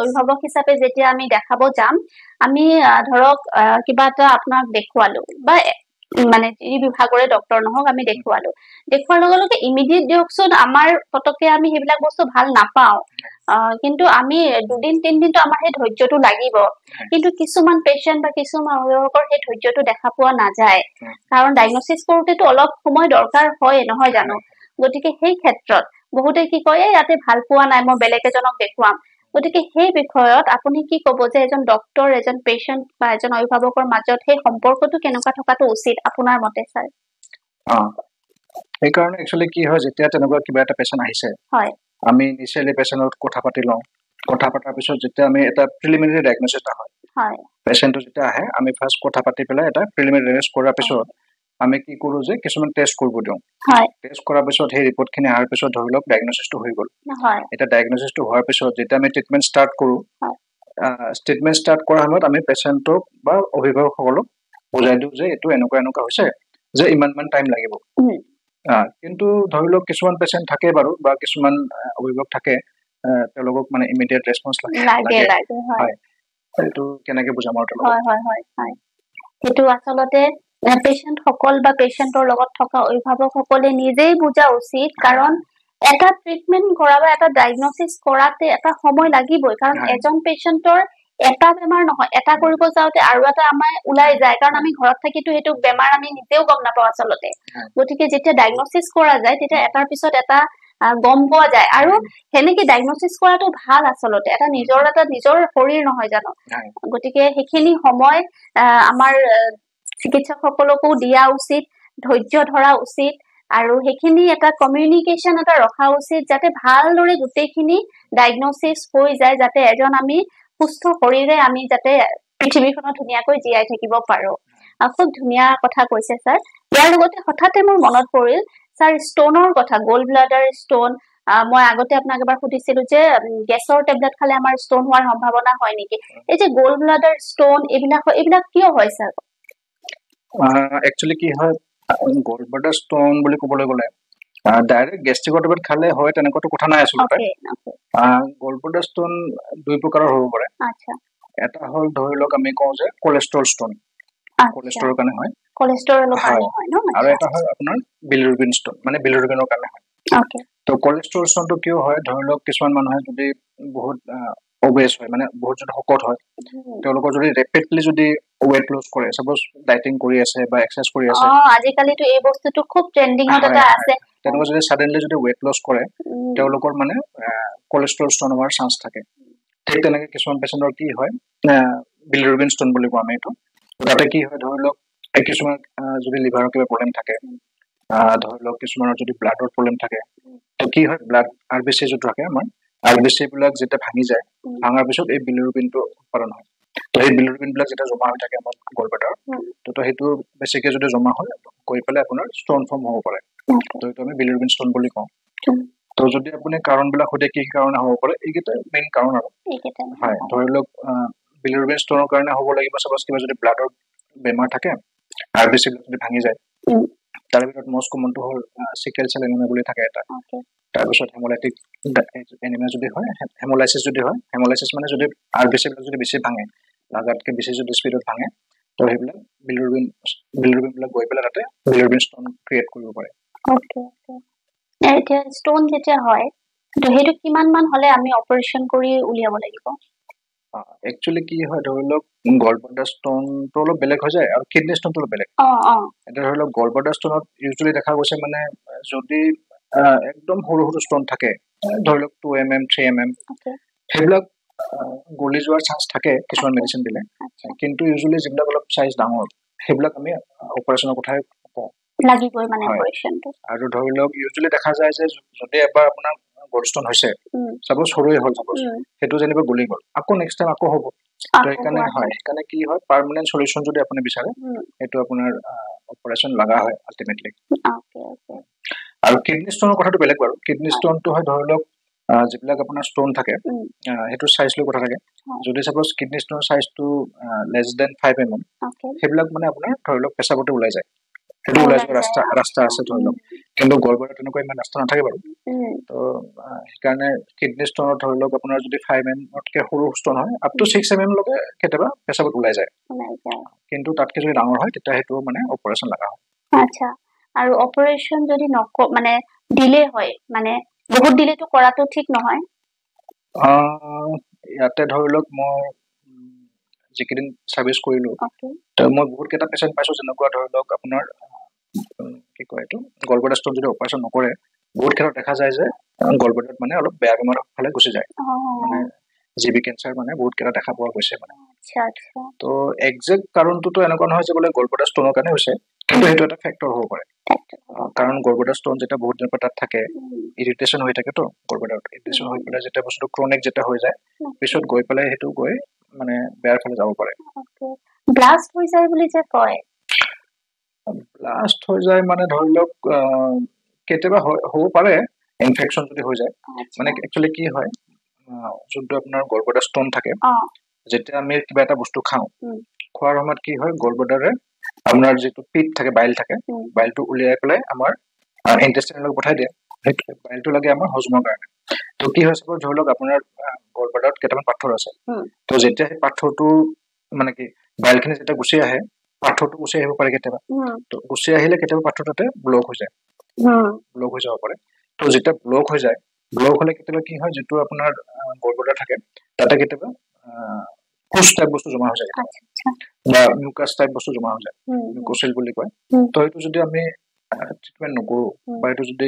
অভিভাৱক হিচাপে যেতিয়া আমি দেখাব যাম আমি ধৰক কিবা এটা আপোনাক দেখুৱালো বা মানে যি বিভাগৰে ডক্টৰ নহওক আমি দেখুৱাৰ লগে লগে ইমিডিয়েট দিয়কচোন আমাৰ পটককে আমি সেইবিলাক বস্তু ভাল নাপাওঁ কিন্তু আমি 2-3 দিনটো আমাৰ সেই ধৈৰ্যটো লাগিব কিন্তু কিছুমান পেশেন্ট বা কিছুমান অভিভাৱকৰ সেই ধৈৰ্যটো দেখা পোৱা নাযায় কাৰণ ডায়াগনচিছ কৰোতেতো অলপ সময় দৰকাৰ হয় নহয় জানো গতিকে সেই ক্ষেত্ৰত বহুতে কি কয় ইয়াতে ভাল পোৱা নাই মই বেলেগ এজনক দেখুৱাম গতিকে সেই বিষয়ত আপুনি কি ক'ব যে এজন ডক্টৰ এজন পেশেন্ট বা এজন অভিভাৱকৰ মাজত সেই সম্পৰ্কটো কেনেকুৱা থকাটো উচিত আপোনাৰ মতে ছাৰ এই কাৰণে একচুয়ালি কি হয় যেতিয়া তেনেকুৱা কিবা এটা পেশেন্ট আহিছে আমি ইনিচিয়েলি পেশেন্টৰ কথা পাতি লওঁ কথা পতাৰ পিছত যেতিয়া আমি এটা প্ৰিলিমিনাৰী ডায়াগনচিছ এটা হয় পেশেন্টটো যেতিয়া আহে আমি ফাৰ্ষ্ট কথা পাতি পেলাই এটা প্ৰিলিমিনাৰী ডায়াগনচিছ কৰাৰ পিছত আমি কি কৰো যে কিছুমান টেষ্ট কৰিব দিওঁ টেষ্ট কৰাৰ পিছত সেই ৰিপৰ্টখিনি অহাৰ পিছত ধৰি লওক ডায়াগনচিছটো হৈ গ'ল এটা ডায়াগনচিছটো হোৱাৰ পিছত যেতিয়া আমি ট্ৰিটমেণ্ট ষ্টাৰ্ট কৰোঁ ট্ৰিটমেণ্ট ষ্টাৰ্ট কৰাৰ সময়ত আমি পেশেন্টক বা অভিভাৱকসকলক বুজাই দিওঁ যে এইটো এনেকুৱা হৈছে যে ইমান টাইম লাগিব কিন্তু ধৰি লওক কিছুমান পেশেন্ট থাকে বাৰু বা কিছুমান অভিভাৱক থাকে তেওঁলোকক মানে ইমিডিয়েট ৰেছপন্স লাগে হয় এইটো কেনেকে বুজাম আৰু হয় সেইটো আচলতে পেশেন্ট সকল বা পেশেন্টৰ লগত থকা অভিভাৱকসকলে নিজেই বুজা উচিত কাৰণ এটা ট্ৰিটমেন্ট কৰা বা এটা ডায়াগনচিছ কৰাতে এটা সময় লাগিবই কাৰণ এজন পেশেন্টৰ এটা বেমাৰ নহয় এটা কৰিব যাওঁতে আৰু এটা আমাৰ ওলাই যায় কাৰণ আমি ঘৰত থাকিতো সেইটো বেমাৰ আমি নিজেও গম নাপাওঁ আচলতে গতিকে যেতিয়া ডায়াগনচিছ কৰা যায় তেতিয়া এটাৰ পিছত এটা গম পোৱা যায় আৰু হেনেকে ডায়াগনচিছ কৰাটো ভাল আচলতে এটা নিজৰ শৰীৰ নহয় জানো গতিকে সেইখিনি সময় আমাৰ চিকিৎসকসকলকো দিয়া উচিত ধৈৰ্য ধৰা উচিত আৰু সেইখিনি এটা কমিউনিকেশ্যন এটা ৰখা উচিত যাতে ভালদৰে গোটেইখিনি ডায়াগনচিছ হৈ যায় যাতে এজন আমি সুস্থ শৰীৰে আমি যাতে পৃথিৱীখনত ধুনীয়াকৈ জীয়াই থাকিব পাৰো খুব ধুনীয়া কথা কৈছে স্যাৰ ইয়াৰ লগতে হঠাতে মোৰ মনত পৰিল স্যাৰ ষ্টনৰ কথা গোল্ড ব্লাডাৰ ষ্টন মই আগতে আপোনাক এবাৰ সুধিছিলো যে গেছৰ টেবলেট খালে আমাৰ ষ্টন হোৱাৰ সম্ভাৱনা হয় নেকি এই যে গোল্ড ব্লাডাৰ ষ্টন এইবিলাক কিয় হয় স্যাৰ একচুয়ালি কি হয় গোল্ড ব্লাডাৰ ষ্টন বুলি ক'বলৈ গ'লে ডাইৰেক্ট গেষ্ট্ৰিকৰ টেবলেট খালে হয় তেনেকুৱাটো কথা নাই আচলতে গোল্ড ব্লাডাৰ ষ্টন দুই প্ৰকাৰৰ হ'ব পাৰে আচ্ছা এটা হ'ল ধৰি লওক আমি কওঁ যে কোলেষ্ট্ৰল ষ্টন কোলেষ্ট্ৰলৰ কাৰণে হয় কোলেষ্ট্ৰলৰ কাৰণে হয় ন আৰু এটা হয় আপোনাৰ বিলিৰুবিন ষ্টন মানে বিলিৰুবিনৰ কাৰণে হয় ওকে তো কোলেষ্ট্ৰল ষ্টনটো কিয় হয় ধৰি লওক কিছুমান মানুহে যদি বহুত অবেজ হয় মানে বহুত যদি শকত হয় তেওঁলোকৰ যদি ৰেপিডলি যদি ওয়েট লছ কৰে সাপোজ ডায়েটিং কৰি আছে বা এক্সাৰসাইজ কৰি আছে আজিকালিতো এই বস্তুটো খুব ট্ৰেন্ডিংত এটা আছে তেনেকুৱা যদি সাডেনলি যদি ওয়েট লছ কৰে তেওঁলোকৰ মানে কোলেষ্ট্ৰল ষ্টন হোৱাৰ চান্স থাকে ঠিক তেনেকৈ কিছুমান পেচেণ্টৰ কি হয় বিলিৰুবিন ষ্টন বুলি কোৱা আমি এইটো তাতে কি হয় ধৰি লওক কিছুমান যদি লিভাৰৰ কিবা প্ৰব্লেম থাকে ধৰি লওক কিছুমানৰ যদি ব্লাডৰ প্ৰব্লেম থাকে তো কি হয় ব্লাড আৰবিচি যদি থাকে আমাৰ আৰবিচি বিলাক যেতিয়া ভাঙি যায় ভাঙাৰ পিছত এই বিলিৰুবিনটো উৎপাদন হয় তো এই বিলিৰুবিন বিলাক যেতিয়া জমা হৈ থাকে আমাৰ গলব্লাডাৰ তো সেইটো বেছিকে যদি জমা হয় গৈ পেলাই আপোনাৰ ষ্টন ফৰ্ম হ'ব পাৰে তো এইটো আমি বিলিৰুবিন ষ্টন বুলি কওঁ তো যদি আপুনি কাৰণবিলাক সুধে কি কাৰণে হ'ব পাৰে এইকেইটা মেইন কাৰণ আৰু হয় ধৰি লওক বিলিৰুবিন ষ্টনৰ কাৰণে হ'ব লাগিব সাপোজ কিবা যদি ব্লাডৰ বেমাৰ থাকে আৰবিচি যদি ভাঙি যায় তাৰ ভিতৰত মষ্ট কমনটো হ'ল চিকেল চেল এনিমিয়া বুলি থাকে এটা তাৰপিছত হেমোলাইটিক এনিমিয়া যদি হয় হেমোলাইচিছ যদি হয় হেমোলাইচিছ মানে যদি আৰবিচি বিলাক যদি বেছি ভাঙে লাগাতকে বেছি যদি স্পীডত ভাঙে তো সেইবিলাক বিলিৰুবিন বিলাক গৈ পেলাই তাতে বিলিৰুবিন ষ্টন ক্ৰিয়েট কৰিব পাৰে এতিয়া ষ্টন যেতিয়া হয় তো সেইটো কিমান মান হলে আমি অপাৰেশ্যন কৰি উলিয়াব লাগিব একচুয়ালি কি হয় ধৰি লওক গল্ড ব্লাডাৰ ষ্টনটো অলপ বেলেগ হৈ যায় আৰু কিডনি ষ্টনটো অলপ বেলেগ এটা ধৰি লওক গল্ড ব্লাডাৰ ষ্টনত ইউজুৱেলি দেখা গৈছে মানে যদি একদম সৰু সৰু ষ্টন থাকে ধৰি লওক 2 mm 3 mm সেইবিলাক গলি যোৱাৰ চান্স থাকে কিছুমান মেডিচিন দিলে কিন্তু ইউজুৱেলি যিবিলাক অলপ চাইজ ডাঙৰ সেইবিলাক আমি অপাৰেশ্যনৰ কথাই কওঁ লাগিবই মানে অপাৰেশ্যনটো আৰু ধৰি লওক ইউজুৱেলি দেখা যায় যে যদি এবাৰ আপোনাৰ গল্ড ষ্টন হৈছে সাপোজ সৰুৱে হ'ল সাপোজ সেইটো যেনিবা গলি গ'ল আকৌ নেক্সট টাইম আকৌ হ'ব তো সেইকাৰণে কি হয় পাৰ্মানেণ্ট সলিউশ্যন যদি আপুনি বিচাৰে সেইটো আপোনাৰ অপাৰেশ্যন লগা হয় আল্টিমেটলি আৰু কিডনি ষ্টনৰ কথাটো বেলেগ বাৰু কিডনি ষ্টনটো হয় ধৰি লওক যিবিলাক আপোনাৰ ষ্টন থাকে সেইটো চাইজ লৈ কথা থাকে যদি সাপোজ কিডনি ষ্টনৰ চাইজটো লেছ দেন 5 mm সেইবিলাক মানে আপোনাৰ ধৰি লওক পেচাবতে ওলাই যায় সেইটো ওলাই যোৱা ৰাস্তা আছে ধৰি লওক কিন্তু গলব্লাডাৰ তেনেকুৱা ইমান ৰাস্তা নাথাকে বাৰু তো সেইকাৰণে কিডনি ষ্টনত ধৰি লওক আপোনাৰ যদি 5 mmতকৈ সৰু ষ্টন হয় আপ টু 6 mm লৈকে কেতিয়াবা পেচাবত ওলাই যায় কিন্তু তাতকৈ যদি ডাঙৰ হয় তেতিয়া সেইটো মানে অপাৰেশ্যন লগা হয় আচ্ছা আৰু অপাৰেশ্যন যদি মানে ডিলে হয় মানে বহুত ডিলেটো কৰাটো ঠিক নহয় ইয়াতে ধৰি লওক মই যিকেইদিন ছাৰ্ভিচ কৰিলোঁ তো মই বহুত কেইটা পেচেণ্ট পাইছোঁ যেনেকুৱা ধৰি লওক আপোনাৰ কি কয় এইটো গলব্লাডাৰ ষ্টন যদি অপাৰেশ্যন নকৰে বহুত ক্ষেত্ৰত দেখা যায় যে গলব্লাডাৰত মানে অলপ বেয়া বেমাৰৰ ফালে গুচি যায় মানে জিবি কেঞ্চাৰ মানে বহুত কেইটা দেখা পোৱা গৈছে মানে তো একজেক্ট কাৰণটোতো এনেকুৱা নহয় যে বোলে গলব্লাডাৰ ষ্টনৰ কাৰণে হৈছে কিন্তু সেইটো এটা ফেক্টৰ হ'ব পাৰে কাৰণ গলব্লাডাৰ ষ্টন যেতিয়া বহুত দিনৰ পৰা তাত থাকে ইৰিটেশ্যন হৈ থাকেতো গলব্লাডাৰত ইৰিটেশ্যন হৈ পেলাই যেতিয়া বস্তুটো ক্ৰনিক যেতিয়া হৈ যায় পিছত গৈ পেলাই সেইটো গৈ মানে বেয়াৰ ফালে যাব পাৰে ব্লাষ্ট হৈ যায় বুলি যে কয় ব্লাষ্ট হৈ যায় মানে ধৰি লওক কেতিয়াবা হ'ব পাৰে ইনফেকশ্যন যদি হৈ যায় মানে একচুৱেলি কি হয় যোনটো আপোনাৰ গলব্লাডাৰ ষ্টন থাকে যেতিয়া আমি কিবা এটা বস্তু খাওঁ খোৱাৰ সময়ত কি হয় গলব্লাডাৰে আপোনাৰ যিটো পিট থাকে বাইল থাকে বাইলটো উলিয়াই পেলাই আমাৰ ইণ্টেষ্টাইনলৈ পঠাই দিয়ে সেইটো বাইলটো লাগে আমাৰ হজমৰ কাৰণে তো কি হয় চাপোজ ধৰি লওক আপোনাৰ গলব্লাডাৰত কেইটামান পাথৰ আছে তো যেতিয়া সেই পাথৰটো মানে কি বাইলখিনি যেতিয়া গুচি আহে পাথৰটো গুচি আহিব পাৰে কেতিয়াবা তো গুচি আহিলে কেতিয়াবা পাথৰ তাতে ব্লক হৈ যায় ব্লক হৈ যাব পাৰে তো যেতিয়া ব্লক হৈ যায় ব্লক হ'লে কেতিয়াবা কি হয় যিটো আপোনাৰ গলব্লাডাৰ থাকে তাতে কেতিয়াবা কোষ টাইপ বস্তু জমা হৈ যায় বা মিউকাছ টাইপ বস্তু জমা হৈ যায় মিউকোচিল বুলি কয় তো এইটো যদি আমি ট্ৰিটমেণ্ট নকৰোঁ বা এইটো যদি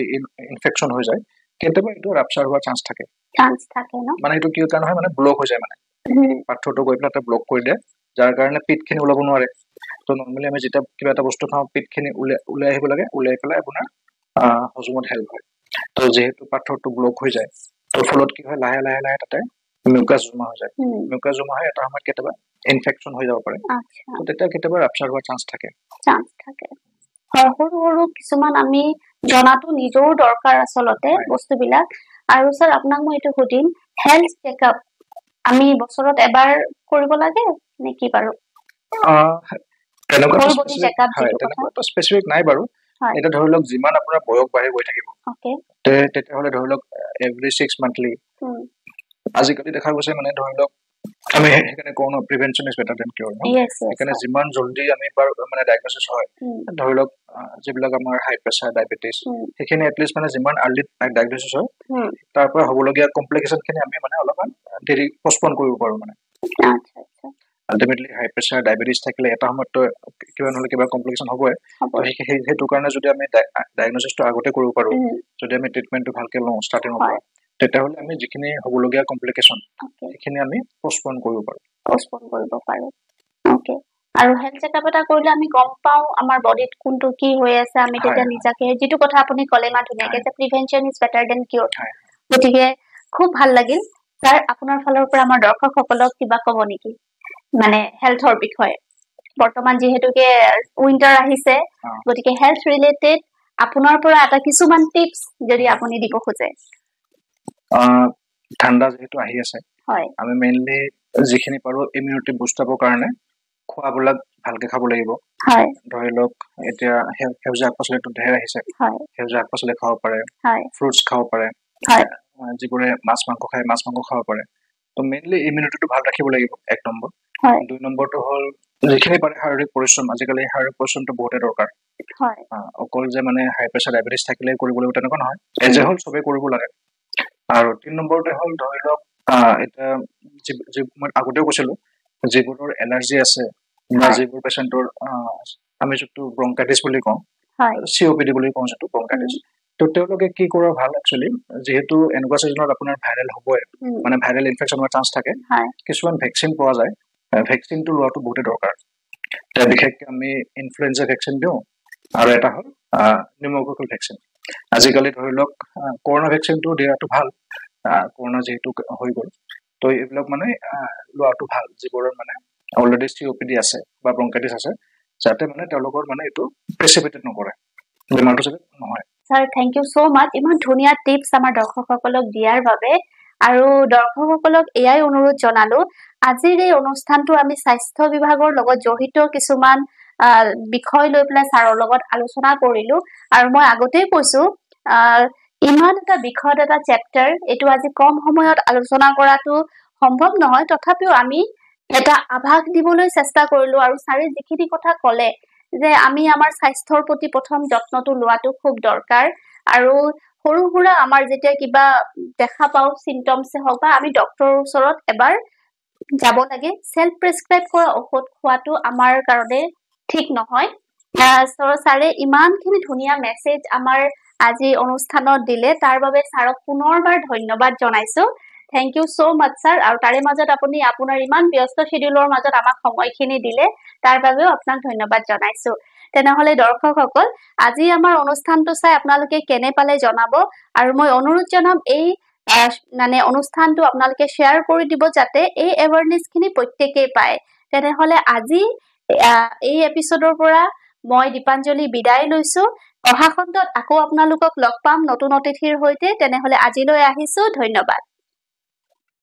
ইনফেকশ্যন হৈ যায় কেতিয়াবা এইটো ৰাপচাৰ হোৱাৰ চান্স থাকে মানে এইটো কি কাৰণে হয় মানে ব্লক হৈ যায় মানে পাথৰটো গৈ পেলাই তাতে ব্লক কৰি দিয়ে যাৰ কাৰণে পিটখিনি ওলাব নোৱাৰে তো নৰ্মেলি আমি যেতিয়া কিবা এটা বস্তু খাওঁ পিটখিনি ওলাই আহিব লাগে ওলাই পেলাই আপোনাৰ হজমত হেল্প হয় তো যিহেতু পাথৰটো ব্লক হৈ যায় তো ফলত কি হয় লাহে লাহে লাহে তাতে মিউকাছ জমা হৈ যায় মিউকাছ জমা হয় এটা সময়ত কেতিয়াবা ইনফেকশ্যন হৈ যাব পাৰে তো তেতিয়া কেতিয়াবা ৰাপচাৰ হোৱাৰ চান্স থাকে সৰু সৰু কিছুমান আমি জনাটো নিজৰো দৰকাৰ আচলতে বস্তুবিলাক আৰু স্যাৰ আপোনাক মই এইটো সুধিম হেল্থ চেকআপ আমি বছৰত এবাৰ কৰিব লাগে নে কি বাৰু তেনেকুৱা স্পেচিফিক নাই বাৰু এটা ধৰি লওক যিমান আপোনাৰ বয়স বাঢ়ি গৈ থাকিব তেতিয়াহ'লে ধৰি লওক এভৰি 6 মান্থলি আজিকালি দেখা গৈছে মানে ধৰি লওক আমি সেইকাৰণে কওঁ ন প্ৰিভেনশ্যন ইজ বেটাৰ দেন কিউৰ সেইকাৰণে যিমান জল্দি আমি মানে ডায়েগনচিছ হয় ধৰি লওক যিবিলাক আমাৰ হাই প্ৰেছাৰ ডায়েবেটিছ সেইখিনি এটলিষ্ট মানে যিমান আৰ্লি ডায়েগনচিছ হয় তাৰ পৰা হ'বলগীয়া কমপ্লিকেশ্যনখিনি আমি মানে অলপমান দেৰি পষ্টপন কৰিব পাৰোঁ মানে আল্টিমেটলি হাই প্ৰেছাৰ ডায়েবেটিছ থাকিলে এটা সময়ততো কিবা নহ'লে কিবা কমপ্লিকেশ্যন হ'বই সেইটো কাৰণে যদি আমি ডায়েগনচিছটো আগতে কৰিব পাৰোঁ যদি আমি ট্ৰিটমেণ্টটো ভালকৈ লওঁ ষ্টাৰ্টিঙৰ পৰা তেতিয়াহ'লে আমি যিখিনি হ'বলগীয়া কমপ্লিকেশ্যন সেইখিনি আমি পষ্টপন কৰিব পাৰোঁ আৰু হেল্থ চেকআপ এটা কৰিলে আমি গম পাওঁ আমাৰ বডিত কোনটো কি হৈ আছে আমি তেতিয়া নিজাকে যিটো কথা আপুনি ক'লে ইমান ধুনীয়াকৈ যে প্ৰিভেনশ্যন ইজ বেটাৰ দেন কিউৰ গতিকে খুব ভাল লাগিল ছাৰ আপোনাৰ ফালৰ পৰা আমাৰ দৰ্শকসকলক কিবা ক'ব নেকি মানে হেল্থৰ বিষয়ে বৰ্তমান যিহেতুকে উইন্টাৰ আহিছে গতিকে হেল্থ ৰিলেটেড আপোনাৰ পৰা এটা কিছুমান টিপছ যদি আপুনি দিব খোজে ঠাণ্ডা যেহেতু আহি আছে আমি মেইনলি যিখিনি পাৰোঁ ইমিউনিটি বুষ্ট হ'বৰ কাৰণে খোৱাবিলাক ভালকে খাব লাগিব ধৰি লওক এতিয়া সেউজীয়া শাক পাচলিটো ঢেৰ আহিছে সেউজীয়া শাক পাচলি খাব পাৰে ফ্ৰুটছ খাব পাৰে যিবোৰে মাছ মাংস খায় মাছ মাংস খাব পাৰে তো মেইনলি ইমিউনিটিটো ভাল ৰাখিব লাগিব 1 নম্বৰ 2 নম্বৰটো হ'ল যিখিনি পাৰে শাৰীৰিক পৰিশ্ৰম আজিকালি শাৰীৰিক পৰিশ্ৰমটো বহুতে দৰকাৰ অকল যে মানে হাই প্ৰেছাৰ ডায়েবেটিছ থাকিলে কৰিব লাগিব তেনেকুৱা নহয় এজ এ হ'ল চবেই কৰিব লাগে আৰু 3 নম্বৰতে হ'ল ধৰি লওক এতিয়া মই আগতেও কৈছিলোঁ যিবোৰৰ এলাৰ্জি আছে বা যিবোৰ পেচেণ্টৰ আমি যিটো ব্ৰংকাইটিছ বুলি কওঁ COPD বুলি কওঁ যিটো ব্ৰংকাইটিছ তো তেওঁলোকে কি কৰা ভাল একচুৱেলি যিহেতু এনেকুৱা ছিজনত আপোনাৰ ভাইৰেল হ'বই মানে ভাইৰেল ইনফেকশ্যন হোৱাৰ চান্স থাকে কিছুমান ভেকচিন পোৱা যায় ভেকচিনটো লোৱাটো বহুতে দৰকাৰ তাৰ বিশেষকৈ আমি ইনফ্লুৱেঞ্জা ভেকচিন দিওঁ আৰু এটা হ'ল নিউম'ক'কেল ভেকচিন আজিকালি ধৰি লওক কৰোণা ভেকচিনটো দিয়াটো ভাল কৰোণা যিহেতু হৈ গ'ল তো এইবিলাক মানে লোৱাটো ভাল যিবোৰৰ মানে অলৰেডি COPD আছে বা ব্ৰংকাইটিছ আছে যাতে মানে তেওঁলোকৰ মানে এইটো প্ৰেচিপিটেট নকৰে বেমাৰটো যাতে নহয় ছাৰ থেংক ইউ ছ' মাচ ইমান ধুনীয়া টিপছ আমাৰ দৰ্শকসকলক দিয়াৰ বাবে আৰু দৰ্শকসকলক এয়াই অনুৰোধ জনালো আজিৰ এই অনুষ্ঠানটো আমি স্বাস্থ্য বিভাগৰ লগত জড়িত কিছুমান বিষয় লৈ পেলাই ছাৰৰ লগত আলোচনা কৰিলো আৰু মই আগতেই কৈছো ইমান এটা বিষয়ত এটা চেপ্টাৰ এইটো আজি কম সময়ত আলোচনা কৰাটো সম্ভৱ নহয় তথাপিও আমি এটা আভাস দিবলৈ চেষ্টা কৰিলো আৰু ছাৰে যিখিনি কথা ক'লে যে আমি আমাৰ স্বাস্থ্যৰ প্ৰতি প্ৰথম যত্নটো লোৱাটো খুব দৰকাৰ আৰু সৰু সুৰা আমাৰ যেতিয়া কিবা দেখা পাওঁ চিমটমছে হওক বা আমি ডক্টৰৰ ওচৰত এবাৰ যাব লাগে সেলফ প্ৰেছক্ৰাইব কৰা ঔষধ খোৱাটো আমাৰ কাৰণে ঠিক নহয় ছাৰে ইমানখিনি ধুনীয়া মেছেজ আমাৰ আজি অনুষ্ঠানত দিলে তাৰ বাবে ছাৰক পুনৰবাৰ ধন্যবাদ জনাইছো thank you so' mass sir আৰু তাৰে মাজত আপুনি আপোনাৰ ইমান ব্যস্ত শিডিউলৰ মাজত আমাক সময়খিনি দিলে তাৰ বাবেও আপোনাক ধন্যবাদ জনাইছো তেনেহলে দৰ্শকসকল আজি আমাৰ অনুষ্ঠানটো চাই আপোনালোকে কেনে পালে জনাব আৰু মই অনুৰোধ জনাম এই মানে অনুষ্ঠানটো আপোনালোকে শ্বেয়াৰ কৰি দিব যাতে এই এৱাৰনেছখিনি প্ৰত্যেকেই পায় তেনেহলে আজি এই এপিসোডৰ পৰা মই দীপাঞ্জলি বিদায় লৈছো অহা খণ্ডত আকৌ আপোনালোকক লগ পাম নতুন অতিথিৰ সৈতে তেনেহলে আজিলৈ আহিছো ধন্যবাদ